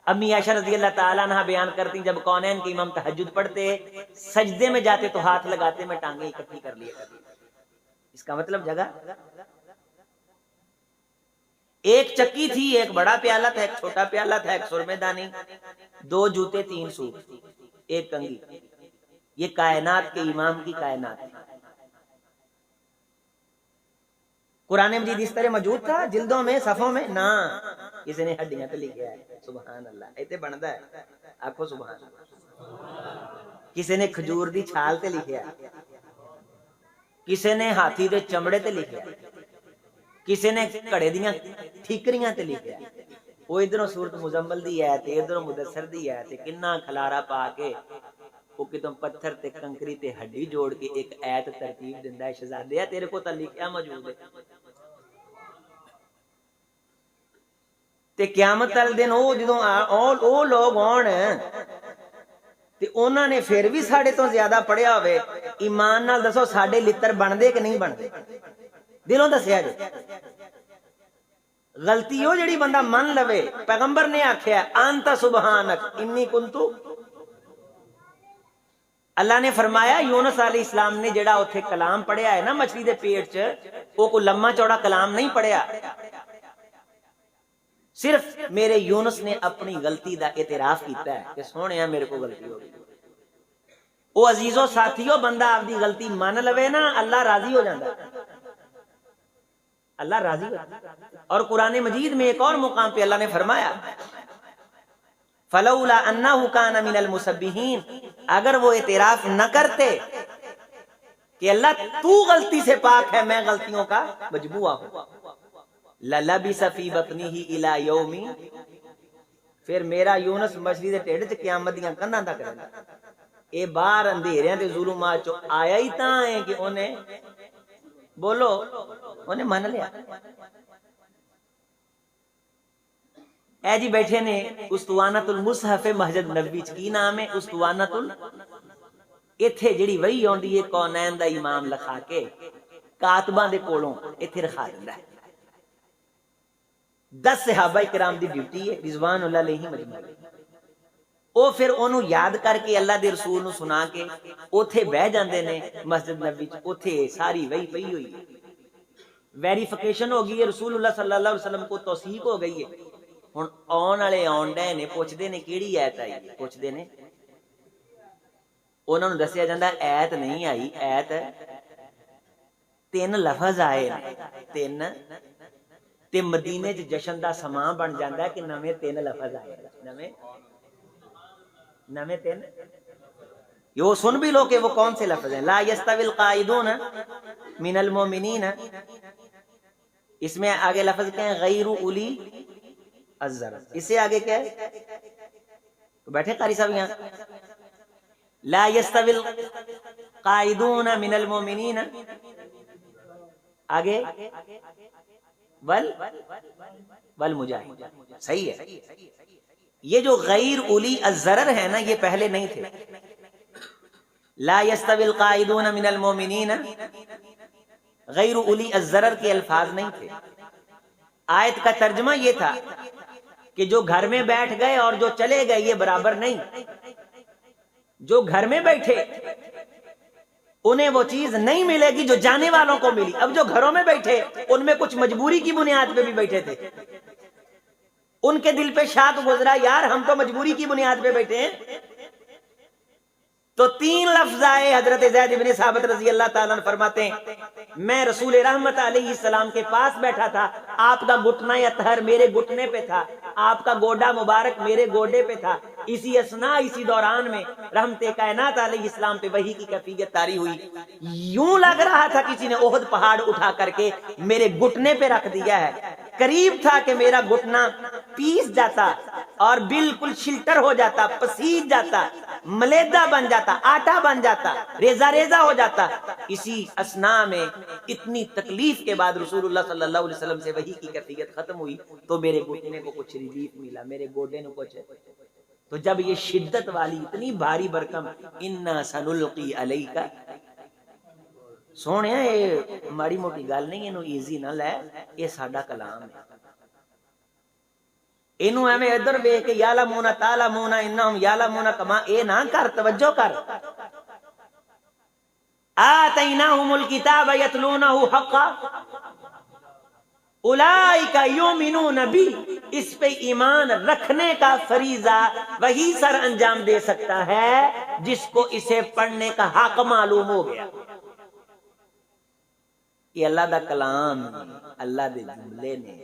امی عائشہ رضی اللہ تعالیٰ عنہ بیان کرتی جب کونین کے امام تہجد پڑھتے سجدے میں جاتے تو ہاتھ لگاتے میں ٹانگیں اکٹھی کر لیا کرتی۔ اس کا مطلب جگہ ایک چکی تھی، ایک بڑا پیالہ تھا، ایک چھوٹا پیالہ تھا، ایک سرمے دانی، 2 جوتے، 3 سوٹ، ایک کنگھی۔ یہ کائنات کے امام کی کائنات ہے۔ قرآن مجید اس طرح موجود تھا جلدوں میں، صفوں میں نہ، کسی نے ہڈیاں تو لکھیا ہے، سبحان اللہ، ایتے بندا ہے، آکھو سبحان اللہ۔ کسی نے کھجور دی چھال تے لکھیا ہے، کسی نے ہاتھی دے چمڑے تے لکھیا ہے، کسی نے کڑے دیاں ٹھیکریاں تے لکھیا ہے۔ وہ ادھروں سورت مزمل دی ہے تے ادھروں مدثر دی ہے تے کنا کھلارا پا کے وہ کتوں پتھر تے کنکری تے ہڈی جوڑ کے ایک ایت ترتیب دیندا ہے، شہزادے تیرے کو تا لکھیا موجود ہے۔ تے قیامت والے دن او جدوں او لوگ آن تے انہاں نے پھر بھی ساڈے تو زیادہ پڑھیا ہوئے، ایمان نال دسو ساڈے لتر بندے کہ نہیں بندے؟ دلوں دسیا جی۔ غلطی ہو جڑی بندہ من لوے، پیغمبر نے آکھیا انت سبحانک انی کنتو۔ اللہ نے فرمایا یونس علیہ السلام نے جڑا اتھے کلام پڑھیا ہے نا مچھلی دے پیٹ چ، وہ کوئی لمبا چوڑا کلام نہیں پڑھیا، صرف میرے یونس نے اپنی غلطی دا اعتراف کیتا ہے کہ سونیا میرے کو غلطی ہو گئی۔ او عزیزو ساتھیو بندہ آپ دی غلطی مان لوے نا اللہ راضی ہو جاندا، اللہ راضی ہو جاندا۔ اور قرآن مجید میں ایک اور مقام پہ اللہ نے فرمایا فلولا انہ کان من المسبحین، اگر وہ اعتراف نہ کرتے کہ اللہ تو غلطی سے پاک ہے میں غلطیوں کا مجموعہ ہوں، للبث فی بطنہ الی یوم، پھر میرا یونس مچھلی دے ٹھڈ چ قیامت دیاں کناں تک رہندا۔ اے باہر اندھیریاں تے ظلمات چوں آیا ہی تاں ہے کہ انہیں بولو انہیں مان لیا۔ اے جی بیٹھے نے اسطوانۃ المصحف مسجد نبوی چ، کی نام ہے؟ اسطوانۃ ایتھے جڑی وہی آندی ہے کونین دا امام لکھا کے کاتباں دے کولوں ایتھے رکھا دیندا ہے۔ 10 صحابہ کرام دی ڈیوٹی ہے رضوان اللہ علیہ مجمعین، او پھر انہوں یاد کر کے اللہ دے رسول نو سنا کے اوتھے بہ جاندے نے مسجد نبوی چ، اوتھے ساری وہی پئی ہوئی ہے، ویریفیکیشن ہو گئی ہے، رسول اللہ صلی اللہ علیہ وسلم کو توثیق ہو گئی ہے۔ ہن آن والے آن ڈے نے پوچھدے نے کیڑی ایت آئی ہے، پوچھدے نے انہوں نے دسیا جاندہ ایت نہیں آئی، ایت 3 لفظ آئے نے، 3 تے مدینے چ جشن دا سماں بن جاندا ہے کہ نویں 3 لفظ آئے، نویں 3 یہ سن بھی لو کہ وہ کون سے لفظ ہیں۔ لا یستوی القائدون من المؤمنین، اس میں آگے لفظ کیا ہے؟ غیر اولی الضرر، اس سے آگے کیا ہے؟ بیٹھے قاری صاحب یہاں، لا یستوی القائدون من المؤمنین، آگے والمجاہد، صحیح ہے۔ یہ جو غیر اولی الضرر ہے نا یہ پہلے نہیں تھے، لا یستوی القائدون من المؤمنین غیر اولی الضرر کے الفاظ نہیں تھے۔ آیت کا ترجمہ یہ تھا کہ جو گھر میں بیٹھ گئے اور جو چلے گئے یہ برابر نہیں، جو گھر میں بیٹھے انہیں وہ چیز نہیں ملے گی جو جانے والوں کو ملی۔ اب جو گھروں میں بیٹھے ان میں کچھ مجبوری کی بنیاد پہ بھی بیٹھے تھے، ان کے دل پہ شاط گزرا یار ہم تو مجبوری کی بنیاد پہ بیٹھے ہیں، تو 3 لفظ آئے۔ حضرت زید بن ثابت رضی اللہ تعالیٰ عنہ فرماتے ہیں میں رسول رحمت علیہ السلام کے پاس بیٹھا تھا، آپ کا گھٹنا یا تہر میرے گھٹنے پہ تھا، آپ کا گوڈا مبارک میرے گوڈے پہ تھا، اسی اسنا اسی دوران میں رحمت کائنات علیہ السلام پہ وحی کی کیفیت طاری ہوئی، یوں لگ رہا تھا کسی نے احد پہاڑ اٹھا کر کے میرے گھٹنے پہ رکھ دیا ہے، قریب تھا کہ میرا گھٹنا پیس جاتا اور بالکل شلٹر ہو جاتا، پسیج جاتا، ملیدہ بن جاتا، آٹا بن جاتا، ریزہ ریزہ ہو جاتا۔ اسی اسنا میں اتنی تکلیف کے بعد رسول اللہ صلی اللہ علیہ وسلم سے وحی کی کیفیت ختم ہوئی تو میرے گھٹنے کو کچھ ریلیف ملا، میرے گوڈے نے کچھ تو جب یہ شدت والی اتنی بھاری برکم انا سنلقی علیک، سونے یہ ماڑی موٹی گل نہیں، اینو ایزی نہ لے، یہ ساڈا کلام ہے، اینو ایویں ادھر ویکھ کے یعلمون تعلمون انہم یعلمون کما اے نہ کر، توجہ کر۔ آتیناہم الکتاب یتلونہ حقا اولئک یؤمنون بی، اس پہ ایمان رکھنے کا فریضہ وہی سر انجام دے سکتا ہے جس کو اسے پڑھنے کا حق معلوم ہو گیا۔ یہ اللہ دا کلام، اللہ دے جملے نے۔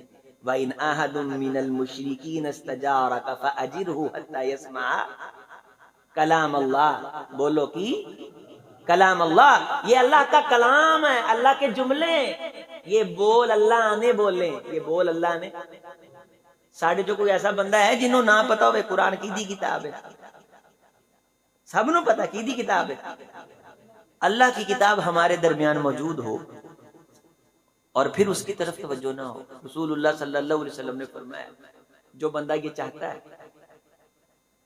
وَإِنْ أَحَدٌ مِّنَ الْمُشْرِكِينَ اسْتَجَارَكَ فَأَجِرْهُ حَتَّى يَسْمَعَ کلام اللہ، بولو کی کلام اللہ، یہ اللہ کا کلام ہے، اللہ کے جملے، یہ بول اللہ نے بولے، یہ بول اللہ نے۔ ساڑھے جو کوئی ایسا بندہ ہے جنہوں نہ پتا ہوئے قرآن کی دی کتاب ہے، سب نو پتا کی دی کتاب ہے۔ اللہ کی کتاب ہمارے درمیان موجود ہو اور پھر اس کی طرف توجہ نہ ہو۔ رسول اللہ صلی اللہ علیہ وسلم نے فرمایا جو بندہ یہ چاہتا ہے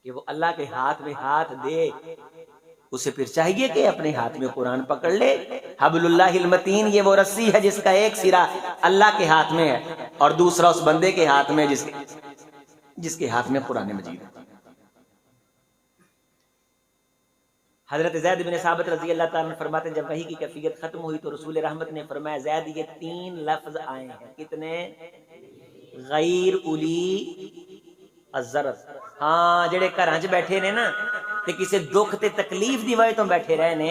کہ وہ اللہ کے ہاتھ میں ہاتھ دے، اسے پھر چاہیے کہ اپنے ہاتھ میں قرآن پکڑ لے۔ حبل اللہ المتین، یہ وہ رسی ہے جس کا ایک سرا اللہ کے ہاتھ میں ہے اور دوسرا اس بندے کے ہاتھ میں جس کے ہاتھ میں قرآن مجید ہے۔ حضرت زید بن ثابت رضی اللہ تعالیٰ عنہ فرماتے ہیں جب وحی کی کیفیت ختم ہوئی تو رسول رحمت نے فرمایا زید یہ 3 لفظ آئے ہیں، کتنے؟ غیر اولی الضرر، ہاں جڑے گھراں چ بیٹھے نے نا تے کسے دکھ تے تکلیف دی وجہ تو بیٹھے رہے نے،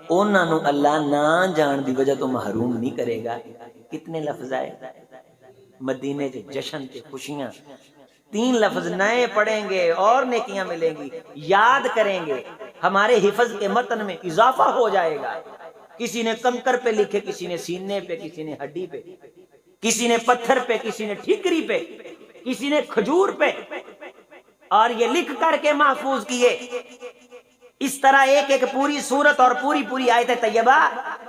انہاں نو اللہ نہ جان دی وجہ تو محروم نہیں کرے گا۔ کتنے لفظ آئے؟ مدینے کے جشن تے خوشیاں، 3 لفظ نئے پڑھیں گے اور نیکیاں ملیں گی، یاد کریں گے، ہمارے حفظ کے متن میں اضافہ ہو جائے گا۔ کسی نے کنکر پہ لکھے، کسی نے سینے پہ، کسی نے ہڈی پہ، کسی نے پتھر پہ، کسی نے ٹھیکری پہ، کسی نے کھجور پہ، اور یہ لکھ کر کے محفوظ کیے۔ اس طرح ایک ایک پوری سورت اور پوری آیت طیبہ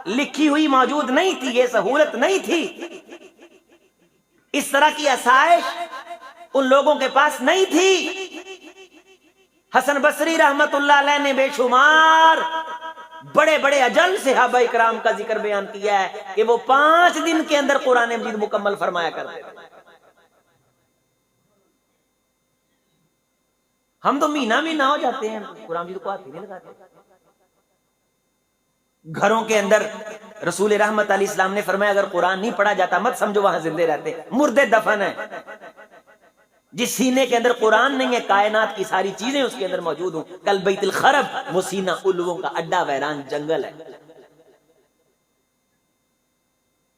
لکھی ہوئی موجود نہیں تھی، یہ سہولت نہیں تھی، اس طرح کی آسائش ان لوگوں کے پاس نہیں تھی۔ حسن بصری رحمت اللہ علیہ نے بے شمار بڑے بڑے اجل صحابہ اکرام کا ذکر بیان کیا ہے کہ وہ 5 دن کے اندر قرآن مجید مکمل فرمایا کرتے تھے۔ ہم تو مہینہ ہو جاتے ہیں قرآن مجید کو ہاتھ ہی نہیں لگاتے۔ گھروں کے اندر رسول رحمت علیہ السلام نے فرمایا اگر قرآن نہیں پڑھا جاتا مت سمجھو وہاں زندے رہتے، مردے دفن ہیں۔ جس سینے کے اندر قرآن نہیں ہے، کائنات کی ساری چیزیں اس کے اندر موجود ہوں، کل بیت الخرب، وہ سینہ الووں کا اڈا ویران جنگل ہے۔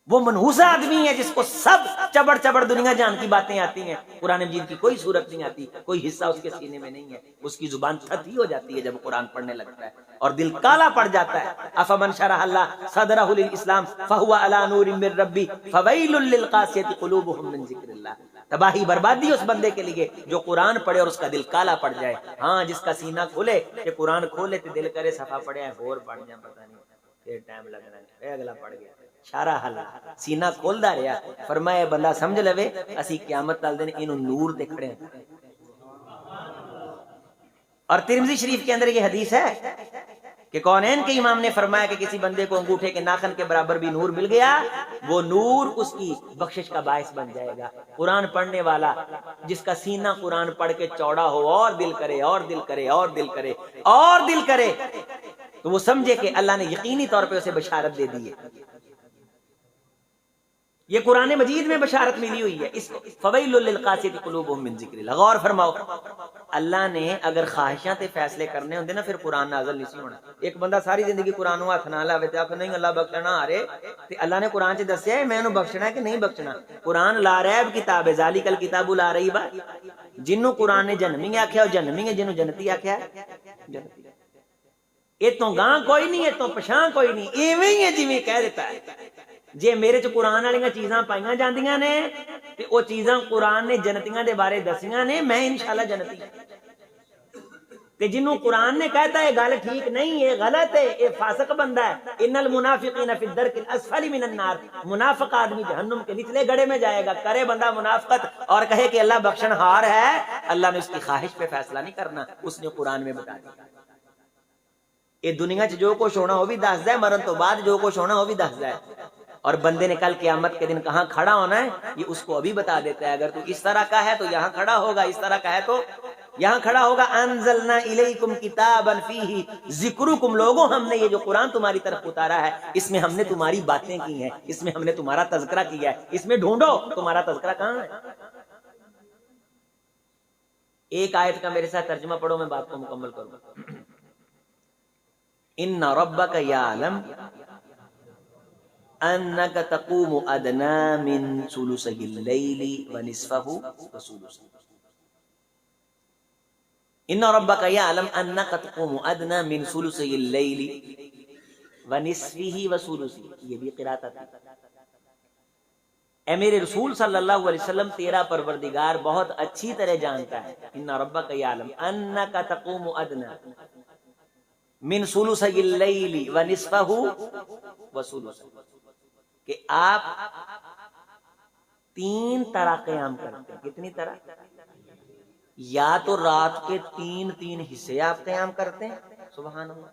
وہ منحوسہ آدمی ہے جس کو سب چبڑ دنیا جان کی باتیں آتی ہیں، قرآن مجید کی کوئی صورت نہیں آتی، کوئی حصہ اس کے سینے میں نہیں ہے، اس کی زبان تھتی ہو جاتی ہے جب قرآن پڑھنے لگتا ہے اور دل کالا پڑ جاتا ہے۔ افمن شرح اللہ صدرہ للاسلام فہو علی نور من ربی فویل للقاسیۃ قلوبہم من ذکر اللہ۔ تباہی بربادی اس بندے کے لیے جو قرآن پڑھے اور اس کا دل کالا پڑ جائے۔ ہاں جس کا سینہ کھولے کہ قرآن کھولے تو دل کرے صفحہ پڑھے ہے اور پڑھ جائیں، پتہ نہیں پھر ٹائم لگ رہا ہے، اگلا پڑھ گیا، شارہ حل سینہ کھولدا رہیا۔ فرمایا بندہ سمجھ لوے اسی قیامت تل دن اینو نور دے کھڑے ہیں۔ اور ترمذی شریف کے اندر یہ حدیث ہے کہ کونین کے امام نے فرمایا کہ کسی بندے کو انگوٹھے کے ناخن کے برابر بھی نور مل گیا، وہ نور اس کی بخشش کا باعث بن جائے گا۔ قرآن پڑھنے والا جس کا سینہ قرآن پڑھ کے چوڑا ہو اور دل کرے اور دل کرے اور دل کرے اور دل کرے تو وہ سمجھے کہ اللہ نے یقینی طور پہ اسے بشارت دے دی ہے۔ یہ قرآن مجید میں بشارت ملی ہوئی ہے، اس کو فویل للقاسیۃ قلوبہم من ذکر اللہ۔ غور فرماؤ، اللہ نے اگر خواہشاں تے فیصلے کرنے ہوندے نا پھر قرآن نازل نہیں سی ہونا۔ ایک بندہ ساری زندگی قرآن نو ہاتھ نہ لاوے تے آکھے نہیں اللہ بخشنا آ رہے تے اللہ نے قرآن چ دسیا ہے میں انہوں بخشنا ہے کہ نہیں بخشنا۔ قرآن لا ریب کتاب ہے، ذالک الکتاب لا ریب، جنوں قرآن نے جنمی آکھیا وہ جنمی ہے، جنوں جنتی آکھیا جنتی۔ اے تو گاں کوئی نہیں، اے تو پچھاں کوئی نہیں، ایویں ہی ہے جویں کہہ دیتا ہے۔ جے میرے چ قرآن والیاں چیزاں پائیاں جاندیاں نے تے او چیزاں قرآن نے جنتیاں دے بارے دسیاں نے، میں انشاءاللہ جنتی ہوں۔ تے جنوں قرآن نے کہتا ہے گل ٹھیک نہیں ہے، غلط ہے، یہ فاسق بندہ ہے، ان المنافقین فی الدرک الاسفل من النار، منافق آدمی جہنم کے نچلے گڑھے میں جائے گا۔ کرے بندہ منافقت اور کہے کہ اللہ بخشن ہار ہے، اللہ نے اس کی خواہش پہ فیصلہ نہیں کرنا، اس نے قرآن میں بتا دیا۔ یہ دنیا چ جو کچھ ہونا وہ بھی دسدا ہے، مرن تو بعد جو کچھ ہونا وہ بھی دسدا ہے، اور بندے نے کل قیامت کے دن کہاں کھڑا ہونا ہے یہ اس کو ابھی بتا دیتا ہے۔ اگر تو اس طرح کا ہے تو یہاں کھڑا ہوگا، اس طرح کا ہے تو یہاں کھڑا ہوگا۔ انزلنا الیکم کتابا فیہ ذکرکم، لوگوں ہم نے یہ جو قرآن تمہاری طرف اتارا ہے اس میں ہم نے تمہاری باتیں کی ہیں، اس میں ہم نے تمہارا تذکرہ کیا ہے، اس میں ڈھونڈو تمہارا تذکرہ کہاں ہے۔ ایک آیت کا میرے ساتھ ترجمہ پڑھو، میں بات کو مکمل کروں گا۔ ان ربک یعلم انک تقوم ادنی من ثلثی اللیل ونصفہ وثلثہ، ان ربک یعلم انک تقوم ادنی من ثلثی اللیل ونصفہ وثلثہ، یہ بھی قرات ہے۔ اے میرے رسول صلی اللہ علیہ وسلم، تیرا پروردگار بہت اچھی طرح جانتا ہے، ان ربک یعلم انک تقوم ادنی من ثلثی اللیل ونصفہ وثلثہ، کہ آپ 3 طرح قیام کرتے ہیں۔ کتنی طرح؟ یا تو رات کے 3 حصے آپ قیام کرتے ہیں، سبحان اللہ،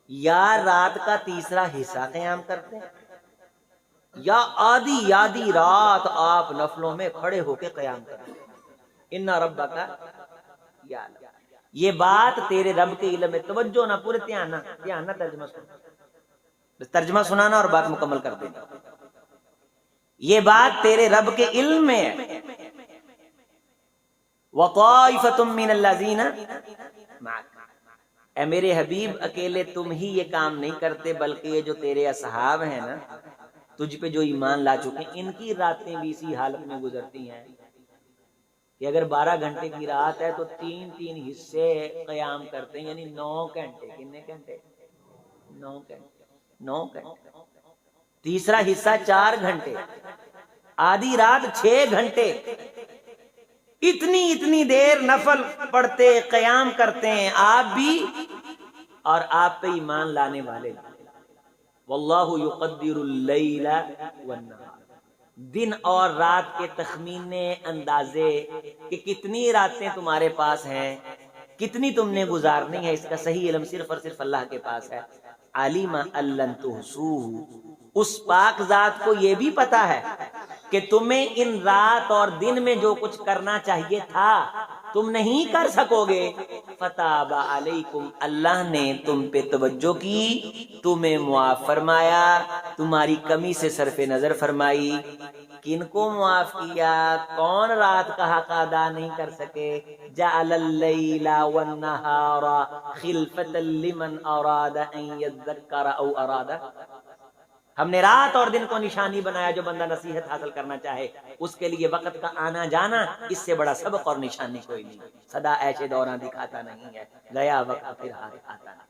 یا رات کا تیسرا حصہ قیام کرتے ہیں، یا آدھی رات آپ نفلوں میں کھڑے ہو کے قیام کرتے ہیں۔ ان ربک یعلم، یہ بات تیرے رب کے علم میں، توجہ نہ، پورے دھیان نہ ترجمہ سننا، بس ترجمہ سنانا اور بات مکمل کر دینا۔ یہ بات تیرے رب کے علم میں ہے۔ وَطَائِفَةٌ مِّنَ الَّذِينَ مَعَكَ، اے میرے حبیب اکیلے تم ہی یہ کام نہیں کرتے، بلکہ یہ جو تیرے اصحاب ہیں نا، تجھ پہ جو ایمان لا چکے، ان کی راتیں بھی اسی حالت میں گزرتی ہیں کہ اگر 12 گھنٹے کی رات ہے تو 3 حصے قیام کرتے ہیں، یعنی 9 گھنٹے۔ کتنے گھنٹے؟ 9 گھنٹے۔ تیسرا حصہ 4 گھنٹے، آدھی رات 6 گھنٹے، اتنی دیر نفل پڑھتے قیام کرتے ہیں آپ بھی اور آپ پہ ایمان لانے والے۔ واللہ یقدر اللیل والنہار، دن اور رات کے تخمینے، اندازے کہ کتنی راتیں تمہارے پاس ہیں، کتنی تم نے گزارنی ہے، اس کا صحیح علم صرف اور صرف اللہ کے پاس ہے۔ علیم ان لن تحصوہ، اس پاک ذات کو یہ بھی پتا ہے کہ تمہیں ان رات اور دن میں جو کچھ کرنا چاہیے تھا تم نہیں کر سکو گے۔ فتاب علیکم، اللہ نے تم پہ توجہ کی، تمہیں معاف فرمایا، تمہاری کمی سے صرف نظر فرمائی۔ کن کو معاف کیا؟ کون رات کا حق ادا نہیں کر سکے؟ جعل اللیل والنہار خلفۃ لمن اراد ان یذکر او اراد، ہم نے رات اور دن کو نشانی بنایا، جو بندہ نصیحت حاصل کرنا چاہے اس کے لیے وقت کا آنا جانا، اس سے بڑا سبق اور نشانی کوئی نہیں۔ سدا ایسے دوران دکھاتا نہیں ہے، گیا وقت پھر ہاتھ آتا نہیں۔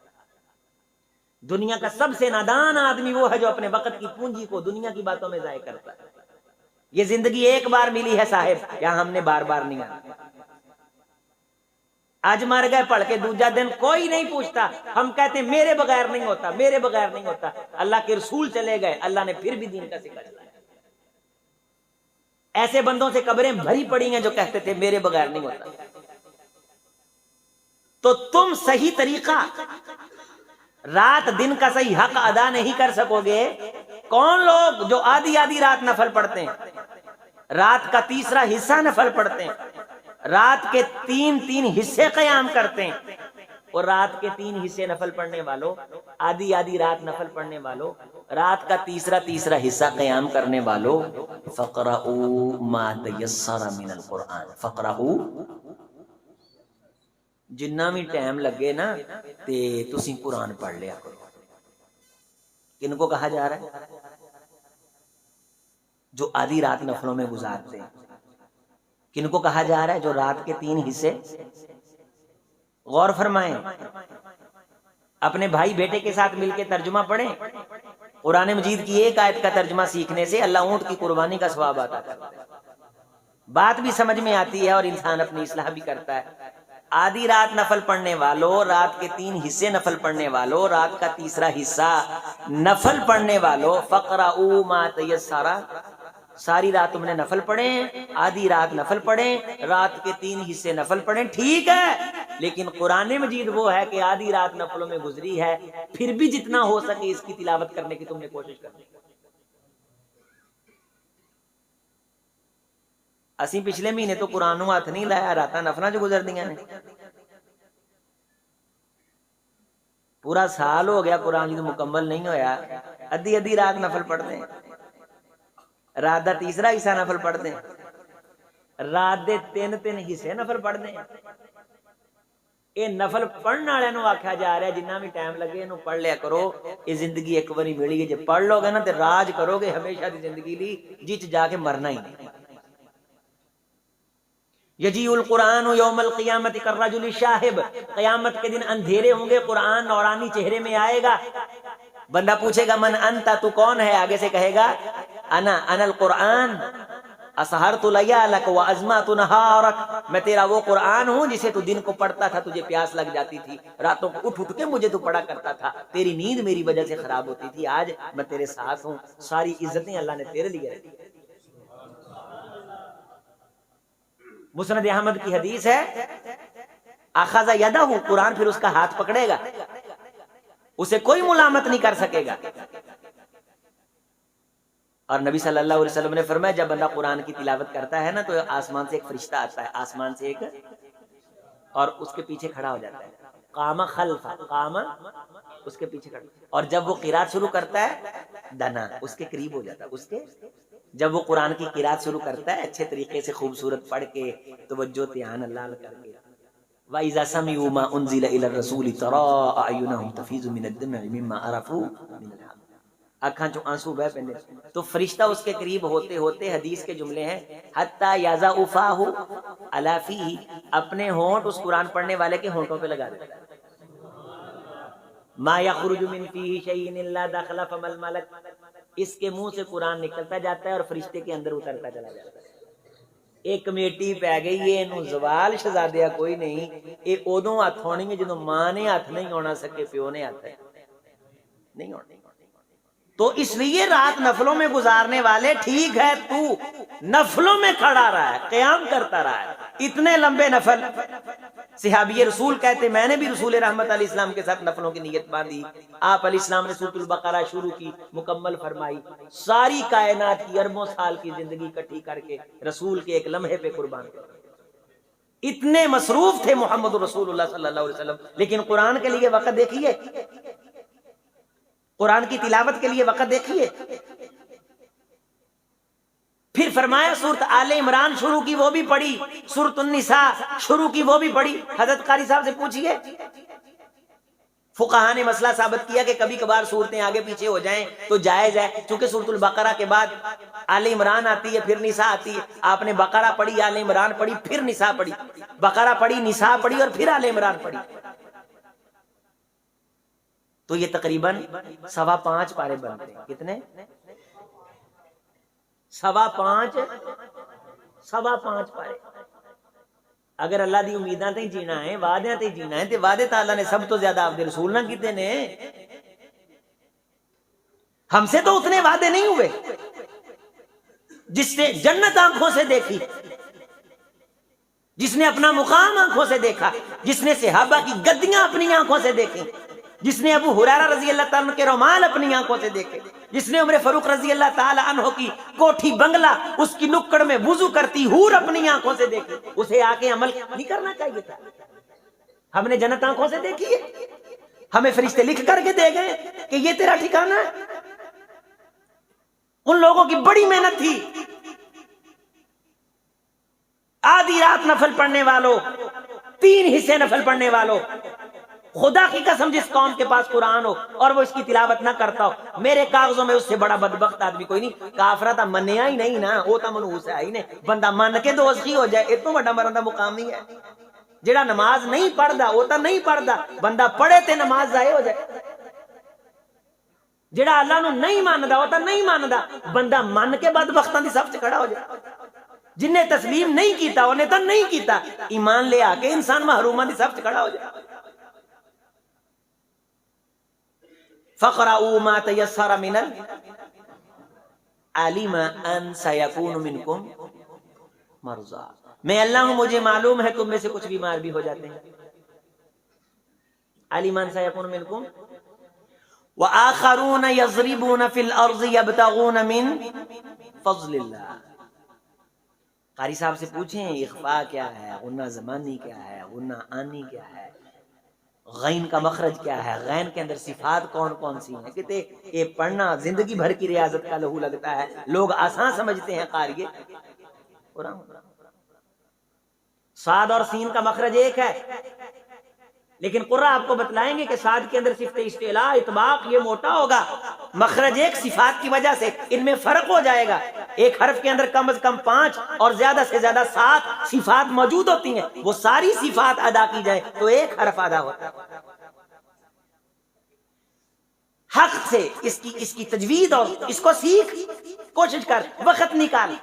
دنیا کا سب سے نادان آدمی وہ ہے جو اپنے وقت کی پونجی کو دنیا کی باتوں میں ضائع کرتا ہے۔ یہ زندگی ایک بار ملی ہے صاحب، یہاں ہم نے بار بار نہیں آنا۔ آج مر گئے پڑھ کے دوجا دن کوئی نہیں پوچھتا، ہم کہتے ہیں میرے بغیر نہیں ہوتا، میرے بغیر نہیں ہوتا۔ اللہ کے رسول چلے گئے، اللہ نے پھر بھی دین کا سکھا دیا۔ ایسے بندوں سے قبریں بھری پڑی ہیں جو کہتے تھے میرے بغیر نہیں ہوتا۔ تو تم صحیح طریقہ رات دن کا صحیح حق ادا نہیں کر سکو گے۔ کون لوگ جو آدھی رات نفل پڑھتے ہیں، رات کا تیسرا حصہ نفل پڑھتے ہیں، رات کے 3 حصے قیام کرتے ہیں، اور رات کے 3 حصے نفل پڑھنے والوں، آدھی رات نفل پڑھنے والوں، رات کا تیسرا حصہ قیام کرنے والوں، فقرؤوا ما تیسر من القرآن، فقرؤوا، جنہ بھی ٹائم لگے نا تے تسی قرآن پڑھ لیا کرو۔ کن کو کہا جا رہا ہے؟ جو آدھی رات نفلوں میں گزارتے ہیں۔ کن کو کہا جا رہا ہے؟ جو رات کے 3 حصے۔ غور فرمائیں، اپنے بھائی بیٹے کے ساتھ مل کے ترجمہ پڑھیں۔ قرآن مجید کی ایک آیت کا ترجمہ سیکھنے سے اللہ اونٹ کی قربانی کا ثواب عطا کرتا ہے۔ بات بھی سمجھ میں آتی ہے اور انسان اپنی اصلاح بھی کرتا ہے۔ آدھی رات نفل پڑھنے والوں، رات کے 3 حصے نفل پڑھنے والوں، رات کا تیسرا حصہ نفل پڑھنے والوں، فقرؤوا ما تیسر، ساری رات تم نے نفل پڑھے، آدھی رات نفل پڑھیں، رات کے 3 حصے نفل پڑھیں، ٹھیک ہے، لیکن قرآن مجید وہ ہے کہ آدھی رات نفلوں میں گزری ہے، پھر بھی جتنا ہو سکے اس کی تلاوت کرنے کی تم نے کوشش کرنی۔ اسی پچھلے مہینے تو قرآن نو ہاتھ نہیں لایا، راتاں نفلاں چ گزر دیاں نے، پورا سال ہو گیا قرآن جدوں مکمل نہیں ہویا، ادھی ادھی رات نفل پڑھتے ہیں، رات دا تیسرا حصہ نفل پڑھتے ہیں، رات دے 3 حصے نفل پڑھتے ہیں۔ یہ نفل پڑھنے والے نو آکھیا جا رہا ہے جنہ بھی ٹائم لگے انہوں پڑھ لیا کرو، یہ زندگی ایک باری ملی ہے، جب پڑھ لو گے نا تے راج کرو گے ہمیشہ دی زندگی لی، جس جا کے مرنا ہی نہیں۔ یجیء القرآن یوم القیامت کالرجل الشاہب، قیامت کے دن اندھیرے ہوں گے، قرآن نورانی چہرے میں آئے گا، بندہ پوچھے گا من انت، تو کون ہے؟ آگے سے کہے گا انا القرآن اسہرت لیالک وازمات نہارک، میں تیرا وہ قرآن ہوں جسے تو دن کو پڑھتا تھا، تجھے پیاس لگ جاتی تھی، راتوں کو اٹھ کے مجھے تو پڑھا کرتا تھا، تیری نیند میری وجہ سے خراب ہوتی تھی، آج میں تیرے ساتھ ہوں، ساری عزتیں اللہ نے تیرے لیے رکھی۔ مسند احمد کی حدیث ہے اخذ یدہ، قرآن پھر اس کا ہاتھ پکڑے گا، اسے کوئی ملامت نہیں کر سکے گا۔ اور نبی صلی اللہ علیہ وسلم نے فرمایا جب بندہ قرآن کی تلاوت کرتا ہے نا تو آسمان سے ایک فرشتہ آتا ہے، آسمان سے ایک، اور اس کے پیچھے کھڑا ہو جاتا ہے، قام خلف، قام اس کے پیچھے کھڑا، اور جب وہ قرات شروع کرتا ہے دنا اس کے قریب ہو جاتا ہے، اس کے، جب وہ قرآن کی قرات شروع کرتا ہے اچھے طریقے سے خوبصورت پڑھ کے توجہ دھیان اللہ کر کے، وَإِذَا سَمِعُوا مَا أُنزِلَ إِلَى الرَّسُولِ تَرَىٰ أَعْيُنَهُمْ تَفِيضُ مِنَ الدَّمْعِ مِمَّا عَرَفُوا مِنَ الْحَقِّ، آنکھاں چوں آنسو بہ پہنے، تو فرشتہ اس کے قریب ہوتے ہوتے حدیث کے جملے ہیں حَتَّى يَضَعُ فَاهُ عَلَىٰ فِيهِ، اپنے ہونٹ اس قرآن پڑھنے والے کے ہونٹوں پہ لگا دیتا ہے، مَا يَخْرُجُ مِن فِيهِ شَيْءٍ إِلَّا دَخَلَ فَمَ الْمَلَكُ، اس کے منہ سے قرآن نکلتا جاتا ہے اور فرشتے کے اندر اترتا چلا جاتا ہے۔ ایک کمیٹی پہ گئی ہے، انہوں زوال شہزادیہ کوئی نہیں، اے ادوں ہاتھ ہونی ہے جدوں ماں نے ہاتھ نہیں ہونا سکے، پیو نے ہاتھ نہیں ہونا۔ تو اس لیے رات نفلوں میں گزارنے والے، ٹھیک ہے تو نفلوں میں کھڑا رہا ہے، قیام کرتا رہا ہے، اتنے لمبے نفل، صحابی رسول کہتے میں نے بھی رسول رحمت علیہ السلام کے ساتھ نفلوں کی نیت باندھی، آپ علیہ السلام نے سورۃ البقرہ شروع کی، مکمل فرمائی، ساری کائنات کی اربوں سال کی زندگی اکٹھی کر کے رسول کے ایک لمحے پہ قربان کر، اتنے مصروف تھے محمد رسول اللہ صلی اللہ علیہ وسلم، لیکن قرآن کے لیے وقت دیکھیے، قرآن کی تلاوت کے لیے وقت دیکھیے۔ پھر فرمایا سورۃ آل عمران شروع کی وہ بھی پڑھی، سورۃ النساء شروع کی وہ بھی پڑھی۔ حضرت قاری صاحب سے پوچھئے، فقہاء نے مسئلہ ثابت کیا کہ کبھی کبھار صورتیں آگے پیچھے ہو جائیں تو جائز ہے، چونکہ سورۃ البقرہ کے بعد آل عمران آتی ہے، پھر نساء آتی ہے، آپ نے بقرہ پڑھی، آل عمران پڑھی، پھر نساء پڑھی، بقرہ پڑھی، نساء پڑھی اور پھر آل عمران پڑھی، تو یہ تقریباً 5.25 پارے بنتے ہیں۔ کتنے؟ 5.25 پارے۔ اگر اللہ دی امیداں تے جینا ہے، وعدیاں تے جینا ہے، تے وعدے تعالیٰ نے سب تو زیادہ آپ دے رسول نہ کیتے نے، ہم سے تو اتنے وعدے نہیں ہوئے۔ جس نے جنت آنکھوں سے دیکھی، جس نے اپنا مقام آنکھوں سے دیکھا، جس نے صحابہ کی گدیاں اپنی آنکھوں سے دیکھی، جس نے ابو ہریرہ رضی اللہ تعالیٰ عنہ کے رومال اپنی آنکھوں سے دیکھے، جس نے عمر فاروق رضی اللہ تعالیٰ عنہ کی کوٹھی بنگلہ، اس کی نکڑ میں وضو کرتی حور اپنی آنکھوں سے دیکھی، اسے آ کے عمل نہیں کرنا چاہیے تھا؟ ہم نے جنت آنکھوں سے دیکھی ہے، ہمیں فرشتے لکھ کر کے دے گئے کہ یہ تیرا ٹھکانہ ہے۔ ان لوگوں کی بڑی محنت تھی، آدھی رات نفل پڑھنے والوں، 3 حصے نفل پڑھنے والوں، خدا کی قسم جس قوم کے پاس قرآن ہو اور وہ اس کی تلاوت نہ کرتا ہو، میرے کاغذوں میں اس سے بڑا بدبخت آدمی کوئی نہیں۔ کافرہ تا منیا ہی نہیں نا، وہ تا منحوس ہے ہی نہیں، بندہ من کے دوزخی ہو جائے، اتنا بڑا مرندہ مقام نہیں ہے۔ جڑا نماز نہیں پڑھدا وہ تا نہیں پڑھدا، بندہ پڑھے تے نماز ضائع ہو جائے۔ جڑا اللہ نو نہیں ماندا وہ تا نہیں ماندا، بندہ من کے بدبختاں دی صف چ کھڑا ہو جائے۔ جن نے تسلیم نہیں کیتا انہیں تو نہیں کیتا، ایمان لے آ کے انسان محروماں دی صف کھڑا ہو جائے۔ فَقْرَؤُوا مَا تَيَسَّرَ مِنَ عَلِمَ أَن سَيَكُونُ مِنْكُمْ مَرْضَىٰ، میں اللہ ہوں، مجھے معلوم ہے تم میں سے کچھ بیمار بھی ہو جاتے ہیں۔ عَلِمَ أَن سَيَكُونُ مِنْكُمْ وَآخَرُونَ يَضْرِبُونَ فِي الْأَرْضِ يَبْتَغُونَ مِنْ فَضْلِ اللَّهِ۔ قاری صاحب سے پوچھیں اخفاء کیا ہے، غنہ زمانی کیا ہے، غنہ آنی کیا ہے، غین کا مخرج کیا ہے، غین کے اندر صفات کون کون سی ہیں؟ کہتے یہ پڑھنا زندگی بھر کی ریاضت کا لہو لگتا ہے، لوگ آسان سمجھتے ہیں قاری قرآن۔ صاد اور سین کا مخرج ایک ہے، لیکن قرآن آپ کو بتلائیں گے کہ صاد کے اندر صفت استعلاء اطباق یہ موٹا ہوگا، مخرج ایک صفات کی وجہ سے ان میں فرق ہو جائے گا۔ ایک حرف کے اندر کم از کم 5 اور زیادہ سے زیادہ 7 صفات موجود ہوتی ہیں، وہ ساری صفات ادا کی جائے تو ایک حرف ادا ہوتا ہے۔ حق سے اس کی تجوید اور اس کو سیکھ، کوشش کر، وقت نکال۔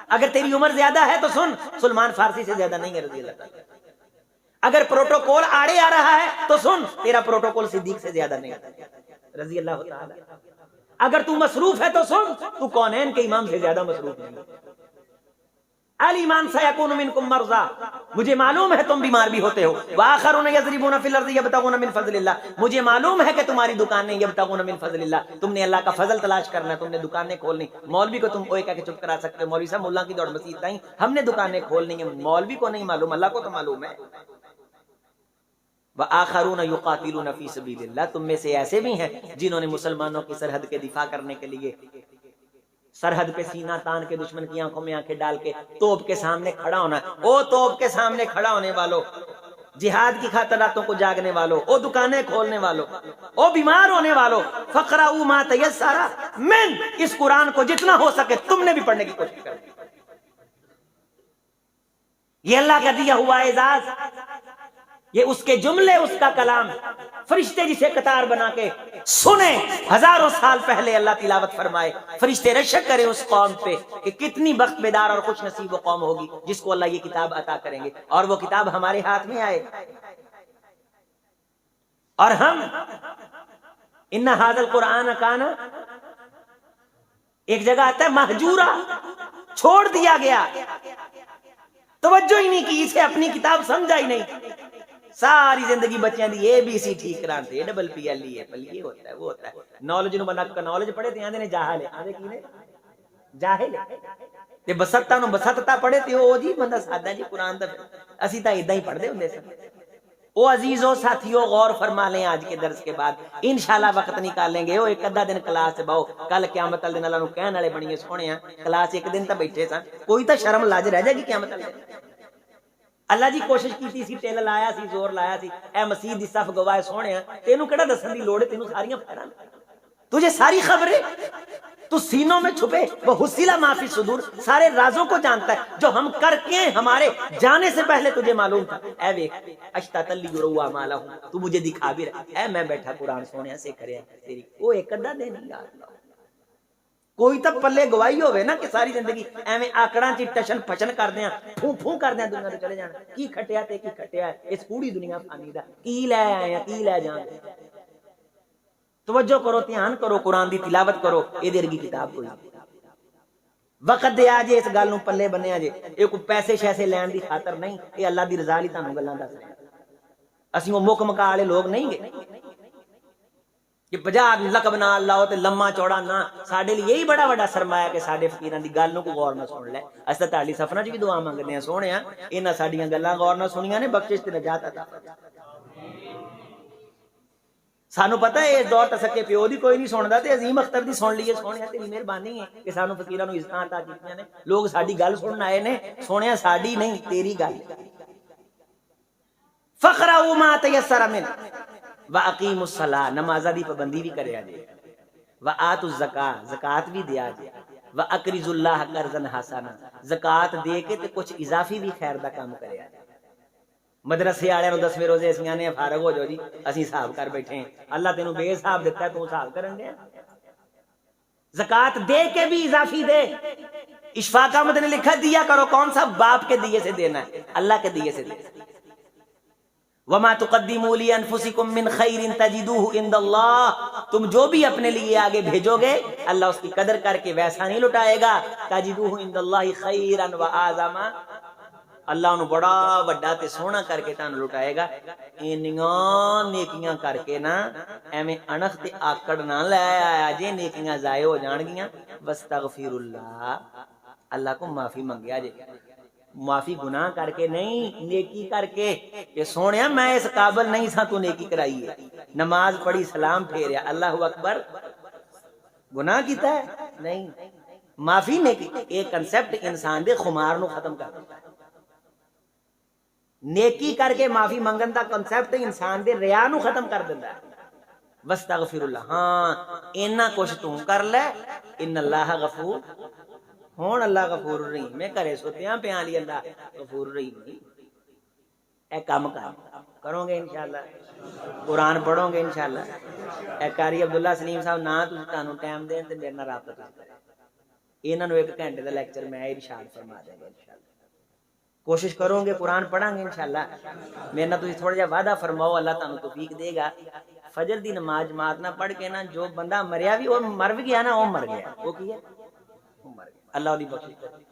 اگر تیری عمر زیادہ ہے تو سن، سلمان فارسی سے زیادہ نہیں ہے رضی اللہ تعالیٰ۔ اگر پروٹوکول آڑے آ رہا ہے تو سن، تیرا پروٹوکول صدیق سے زیادہ نہیں ہے رضی اللہ تعالیٰ۔ اگر تو مصروف ہے تو سن، تو کونین کے امام سے زیادہ مصروف نہیں ہے۔ الایمان سیکون منکم مرضی، مجھے معلوم ہے تم بیمار بھی ہوتے ہو۔ وآخرون یضربون فی الارض یبتغون من فضل اللہ، مجھے معلوم ہے کہ تمہاری دکانیں یبتغون من فضل اللہ، تم نے اللہ کا فضل تلاش کرنا ہے، تم نے دکانیں کھولنی۔ مولوی کو تم کوئی کہہ کے چپ کرا سکتے ہو، مولوی صاحب ملا کی دوڑ مسیح تائیں، ہم نے دکانیں کھولنی ہیں، مولوی کو نہیں معلوم، اللہ کو تو معلوم ہے۔ وآخرون یقاتلون فی سبیل اللہ، تم میں سے ایسے بھی ہیں جنہوں نے مسلمانوں کی سرحد کے دفاع کرنے کے لیے سرحد پہ سینہ تان کے دشمن کی آنکھوں میں آنکھیں ڈال کے توپ کے سامنے کھڑا ہونا ہے۔ او توپ کے سامنے کھڑا ہونے والوں، جہاد کی خاطر راتوں کو جاگنے والوں، او دکانیں کھولنے والوں، او بیمار ہونے والوں، فقرؤوا ما تیسر من، اس قرآن کو جتنا ہو سکے تم نے بھی پڑھنے کی کوشش کریں۔ یہ اللہ کا دیا ہوا اعزاز، یہ اس کے جملے، اس کا کلام، فرشتے جسے قطار بنا کے سنیں، ہزاروں سال پہلے اللہ تلاوت فرمائے، فرشتے رشک کرے اس قوم پہ کہ کتنی بخت بیدار اور خوش نصیب وہ قوم ہوگی جس کو اللہ یہ کتاب عطا کریں گے، اور وہ کتاب ہمارے ہاتھ میں آئے اور ہم ان ھذا القرآن کان، ایک جگہ آتا ہے مہجورا، چھوڑ دیا گیا، توجہ ہی نہیں کی، اسے اپنی کتاب سمجھا ہی نہیں، ساری زندگی بچیاں دی اے بی سی ٹھیک کرانتے، double P L E apple, یہ ہوتا ہے وہ ہوتا ہے۔ نالج نو بنا کا نالج پڑھے تے آندے نے جاہل ہے، آندے کی نے جاہل ہے، تے بسطتا نو بسطتا پڑھے تے او جی بندہ سادہ جی قرآن دا، اسی تا ادھا ہی پڑھ دے ہوندے سن۔ او عزیزو ساتھیو غور فرما لیں آج کے درس کے بعد، انشاءاللہ وقت نکالیں گے، او ایک ادھا دن کلاس سے باؤ، کل قیامت والے دن اللہ نو کہن والے بنیے سونے ہیں، کلاس ایک دن تا بیٹھے سن، کوئی تا شرم لاج رہ جائے گی قیامت والے دن۔ اللہ جی کوشش کیتی سی، ٹل لایا سی، زور لایا سی، اے مسیح دی صف گواہ سونے تینوں کیڑا دسن دی لوڑ ہے، تینوں ساریاں پھیرا، تجھے ساری خبریں، تو سینوں میں چھپے وہ حصیلہ ما فی صدور، سارے رازوں کو جانتا ہے جو ہم کر کے ہمارے جانے سے پہلے تجھے معلوم تھا۔ اے ویکھ اشتاۃ لیروا مالہم، تو مجھے دکھا بھی رہا، اے میں بیٹھا قرآن سونے سے کریا تیری، وہ ایک ادھا دن نہیں یاد، کوئی تو پلے گواہی ہوئے نا کہ ساری زندگی ایویں آکڑاں چ ٹشن پچن کردے ہیں، پھوں پھوں کردے ہیں، دنیا تو چلے جانا، کی کھٹیا تے کی کھٹیا ہے، اس پوری دنیا فانی دا کی لے آئے ہیں، کی لے جان۔ توجہ کرو، دھیان کرو، قرآن دی تلاوت کرو، اے دیر کی کتاب کوئی وقت دے آ جے، اس گل نوں پلے بنیا جے، اے کوئی پیسے شیسے لین دی خاطر نہیں، اے اللہ دی رضا لئی تانوں گلاں دس رہے ہیں، اسی وہ مک مکا والے لوگ نہیں گے کہ 50 لقب نہ لاؤ تے لمما چوڑا نہ، ساڈے لیے یہی بڑا بڑا سرمایہ کہ ساڈے فقیراں دی گل نوں کو غور نہ سن لے۔ اس تے تہاڈی سفراں چ بھی دعا منگدے ہیں، سونیا انہاں ساڈیاں گلاں غور نہ سنیاں نے، بخشش تے نجات عطا فرما۔ سانو پتہ ہے اس دور تسکے پیو دی کوئی نہیں سندا تے عظیم اختر دی سن لیے، سونیا تیری مہربانی ہے کہ سانو فقیراں نوں عزتاں عطا کیتیاں نے، لوگ ساڈی گل سنن آئے نے، سونیا ساڈی نہیں تیری گل۔ فقرؤوا ما تیسر من وَأَقِيمُوا الصَّلَاةَ، نمازہ دی پابندی بھی کریا جے، وَآتُوا الزَّکاۃ، زکات بھی دیا جے، وَأَقْرِضُوا اللَّهَ قَرْضًا حَسَنًا، زکات دے کے تے کچھ اضافی بھی خیر دا کام کریا جے۔ مدرسے والے نوں 10ویں روزے اسیاں نے فارغ ہو جاؤ جی، اسی حساب کر بیٹھے ہیں، اللہ تینوں بے حساب دیتا ہے تو حساب کرن دے، زکات دے کے بھی اضافی دے. اشفاق احمد نے لکھا دیا کرو کون سا؟ باپ کے دیے سے دینا ہے, اللہ کے دیے سے دینا ہے. وما تقدموا لانفسکم من خیر تجدوہ عند اللہ, تم جو بھی اپنے لیے آگے بھیجو گے اللہ اس کی قدر کر کے ویسا نہیں لٹائے گا. تجدوہ عند اللہ خیرا واعظم, اللہ انہوں بڑا وڈا تے سونا کر کے تانوں لٹائے گا. اینیاں نیکیاں کر کے نا ایویں انخ تے آکڑ نہ لے آیا جے نیکیاں ضائع ہو جان گیاں. واستغفر اللہ, اللہ کو معافی منگیا جے, معافی گناہ کر کے نہیں نیکی کر کے کہ سونیا میں اس قابل نہیں سا تو نیکی کرائی ہے. نماز پڑھی سلام پھیریا اللہ اکبر, گناہ کیتا ہے نہیں, معافی نیکی. ایک کنسپٹ انسان دے خمار نو ختم کر دے. نیکی کر کے معافی منگن دا کنسپٹ انسان دے ریا نو ختم کر دیندا ہے. واستغفر اللہ, ہاں اینا کچھ تو کر لے, ان اللہ غفور, ہون اللہ غفور الرحیم. میں کرے سوتیاں پیاں لی اللہ غفور الرحیم. اے کام کرو گے انشاءاللہ, قرآن پڑھو گے انشاءاللہ. اے قاری عبداللہ سلیم صاحب نا تانوں ٹائم دین تے میرے نال رابطہ کریں. انہاں نوں 1 گھنٹے دا لیکچر میں ارشاد فرما دیں گا انشاءاللہ. کوشش کرو گے قرآن پڑھاں گے انشاءاللہ. میرے نال تسی تھوڑا جہا وعدہ فرماؤ, اللہ تانوں توفیق دے گا. فجر دی نماز جماعت نہ پڑھ کے نا جو بندہ مریا بھی اور مر بھی گیا نا وہ مر گیا. وہ کی ہے؟ وہ مر گیا. اللہ دی بخشش کرے.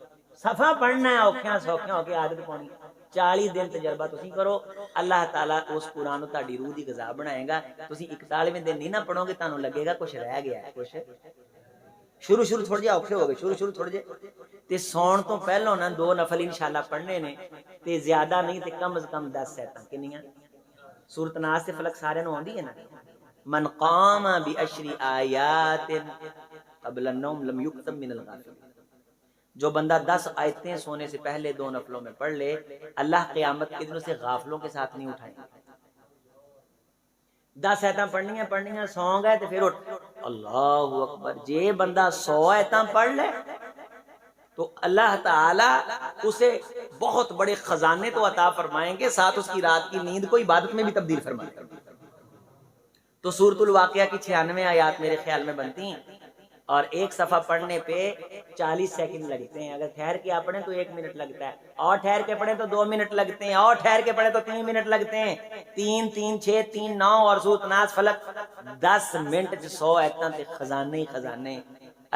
صفحہ پڑھنا ہے اوکھیاں سوکھیاں ہو کے عادت پانی. 40 دن تجربہ تسی کرو, اللہ تعالیٰ اس قرآن نو تہاڈی روح دی غذا بنائے گا. تسی 41ویں دن نہیں نہ پڑھو گے تانوں لگے گا کچھ رہ گیا ہے. کچھ شروع تھوڑے جہے اوکھے ہو گئے, شروع تھوڑے جہے. تے سون تو پہلو نا 2 نفل انشاءاللہ پڑھنے نے, تے زیادہ نہیں تے کم از کم 10 سیتاں کنیاں. سورۃ ناس تے فلق سارے نو آندی ہے نا. من قام بعشر آیات قبل النوم لم یکتب من الغافلین. جو بندہ 10 آیتیں سونے سے پہلے 2 نفلوں میں پڑھ لے, اللہ قیامت کے دن اسے غافلوں کے ساتھ نہیں اٹھائے. 10 آیتاں پڑھنیاں سو گئے تے پھر اٹھ اللہ اکبر. جے بندہ 100 آیتاں پڑھ لے تو اللہ تعالی اسے بہت بڑے خزانے تو عطا فرمائیں گے, ساتھ اس کی رات کی نیند کو عبادت میں بھی تبدیل فرمائیں گے. تو سورۃ الواقعہ کی 96 آیات میرے خیال میں بنتی ہیں, اور ایک صفحہ پڑھنے پہ 40 سیکنڈ لگتے ہیں. اگر ٹھہر کے آپ پڑھیں تو 1 منٹ لگتا ہے, اور ٹھہر کے پڑھیں تو 2 منٹ لگتے ہیں, اور ٹھہر کے پڑھیں تو 3 منٹ لگتے ہیں. 3 3 6 3 9 اور سورۃ ناس فلق 10 منٹ 100 آیتاں تے خزانے ہی خزانے.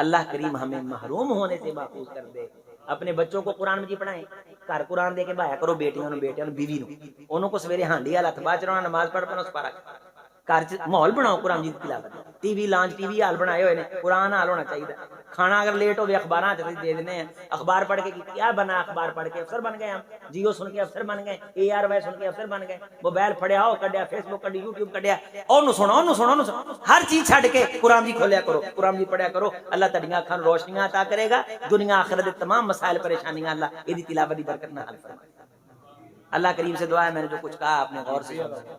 اللہ کریم ہمیں محروم ہونے سے محفوظ کر دے. اپنے بچوں کو قرآن مجید پڑھائیں, گھر قرآن دے کے بایا کرو, بیٹیوں بیوی نو انہوں کو سویرے ہانڈی والا ہتھ باچ رہنا, نماز پڑھ پڑھو سپارہ. گھر ماحول بناؤ قرآن مجید کی تلاوت. T we launch T V حال بنائے ہوئے نے, قرآن حال ہونا چاہیے. کھانا اگر لیٹ ہو گیا اخبار دے دینے ہیں, اخبار پڑھ کے کیا بنا, اخبار پڑھ کے افسر بن گئے ہم. جیو سن کے افسر بن گئے, اے آر وائی سن کے افسر بن گئے. موبائل پھڑیا ہو کڈیا, فیس بک کڈی, یوٹیوب کڈیا, اونوں سنو, ہر چیز چھڈ کے قرآن جی کھولیا کرو, قرآن جی پڑھیا کرو. اللہ تہاڈیاں اکھاں نوں روشنیاں عطا کرے گا. دنیا آخرت دے تمام مسائل پریشانیاں اللہ ایدی تلاوت دی برکت نال حل فرمائے. اللہ کریم سے دعا ہے, میں نے جو کچھ کہا آپ نے غور سے سنا.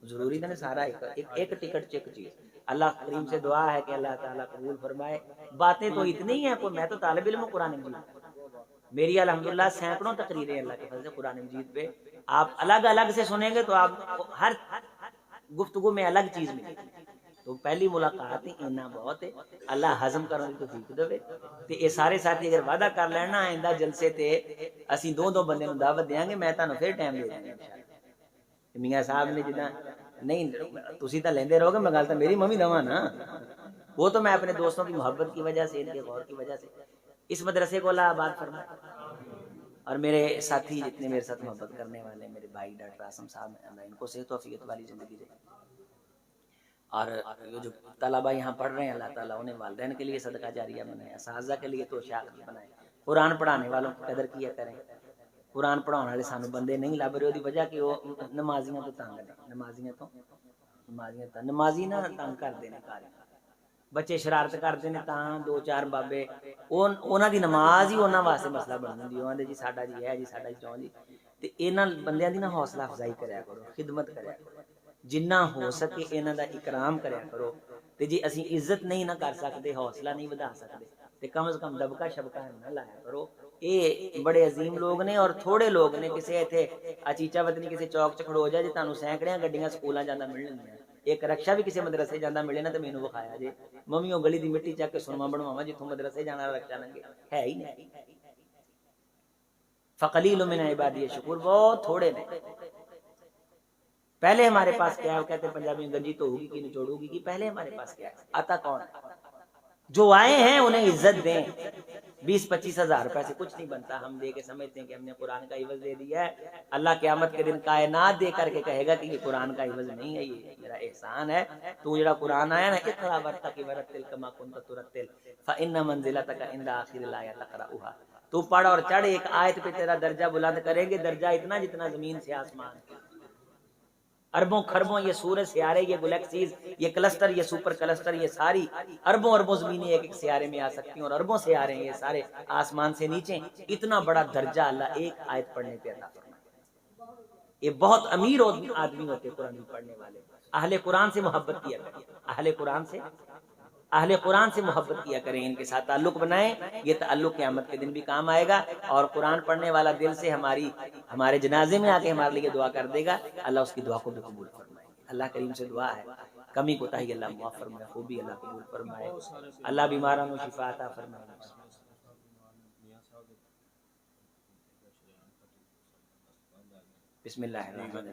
ضروری نہیں سارا ایک ٹکٹ چیک چیز. اللہ کریم سے دعا ہے کہ اللہ تعالیٰ قبول فرمائے. باتیں تو اتنی ہیں, کوئی میں تو طالب علم ہوں قرآن مجید. میری الحمدللہ سینکڑوں تقریریں اللہ کے فضل سے قرآن مجید پہ. آپ الگ الگ سے سنیں گے تو آپ ہر گفتگو میں الگ چیز ملے گی. تو پہلی ملاقات ہی اتنا بہت ہے. اللہ ہضم کرنے کی توفیق دے. تے یہ سارے ساتھی اگر وعدہ کر لینا آئندہ جلسے تے اسی 2 بندے نوں دعوت دیاں گے, میں تانوں پھر ٹائم دے دوں گا انشاءاللہ. میاں صاحب نے جداں نہیں تسی تو لیندے رہو گے, میں گل تو میری ممی دواں نا. وہ تو میں اپنے دوستوں کی محبت کی وجہ سے, ان کے غور کی وجہ سے اس مدرسے کو اللہ آباد فرمائے. اور میرے ساتھی جتنے میرے ساتھ محبت کرنے والے میرے بھائی ڈاکٹر عاصم صاحب ہیں, اللہ ان کو صحت و عافیت والی زندگی دے. اور یہ جو طلبہ یہاں پڑھ رہے ہیں اللہ تعالیٰ انہیں والدین کے لیے صدقہ جاریہ بنائے, اساتذہ کے لیے تو شاخ بنائے. قرآن پڑھانے والوں کی قدر کیا کریں. قرآن پڑھانے والے سانو بندے نہیں لب رہے, وجہ کہ وہ نمازیاں تو تنگ نے, نمازی نہ تنگ کرتے ہیں. بچے شرارت کرتے ہیں تاں 2-4 بابے انہاں دی نماز ہی انہاں واسطے مسئلہ بن جاندی. وہ آندے جی ساڈا جی ہے, جی ساڈا جی چون جی. تے انہاں بندیاں دی نا حوصلہ افزائی کریا کرو, خدمت کریا کرو, جنہ ہو سکے انہاں دا اکرام کریا کرو. تے جی اسی عزت نہیں نہ کر سکتے, حوصلہ نہیں ودا سکتے, تے کم از کم دبکا شبکا نہ لایا کرو. اے بڑے عظیم لوگ نے اور تھوڑے لوگ نے. کسے ایتھے اچیچا وطنی کسے چوک چ کھڑو جائے جی تانوں سینکڑیاں گڈیاں سکولاں جاندا مل لندیاں, ایک رکشا بھی کسی مدرسے جانا ملے نا تو مینوں وکھایا جے ممیوں گلی دی مٹی چک کے سرما بنواواں جتھوں مدرسے جانا رکشا لنگے ہے ہی نہیں فقلیل من عبادی شکور بہت تھوڑے نے پہلے ہمارے پاس کیا ہے وہ کہتے ہیں پنجابی میں گنجی تو ہوگی کہ نچوڑ ہوگی کہ پہلے ہمارے پاس کیا ہے آتا کون جو آئے ہیں انہیں عزت دیں 20-25 ہزار روپے سے کچھ نہیں بنتا ہم دے کے سمجھتے ہیں کہ ہم نے قرآن کا عوض دے دیا ہے اللہ قیامت کے دن کائنات دے کر کے کہے گا کہ یہ قرآن کا عوض نہیں ہے یہ میرا احسان ہے تو جڑا قرآن آیا نا اقرا ورتقی ورتل کما کنت ترتل فان منزلتک عند آخر الآیہ تقرأها تو پڑھ اور چڑھ ایک آیت پہ تیرا درجہ بلند کریں گے درجہ اتنا جتنا زمین سے آسمان اربوں خربوں یہ سورج سیارے یہ گلیکسیز یہ کلسٹر یہ سپر کلسٹر یہ ساری اربوں زمینیں ایک ایک سیارے میں آ سکتی ہیں اور اربوں سیارے ہیں یہ سارے آسمان سے نیچے اتنا بڑا درجہ اللہ ایک آیت پڑھنے پہ عطا فرماتا ہے یہ بہت امیر آدمی ہوتے قرآن پڑھنے والے اہل قرآن سے محبت کیا کریں اہل قرآن سے محبت کیا کریں ان کے ساتھ تعلق بنائیں یہ تعلق قیامت کے دن بھی کام آئے گا اور قرآن پڑھنے والا دل سے ہمارے جنازے میں آ کے ہمارے لیے دعا کر دے گا اللہ اس کی دعا کو بھی قبول فرمائے اللہ کریم سے دعا ہے کمی کوتاہی اللہ معاف فرمائے خوبی اللہ قبول فرمائے اللہ بیماروں کو شفا عطا فرمائے بسم اللہ الرحمن الرحیم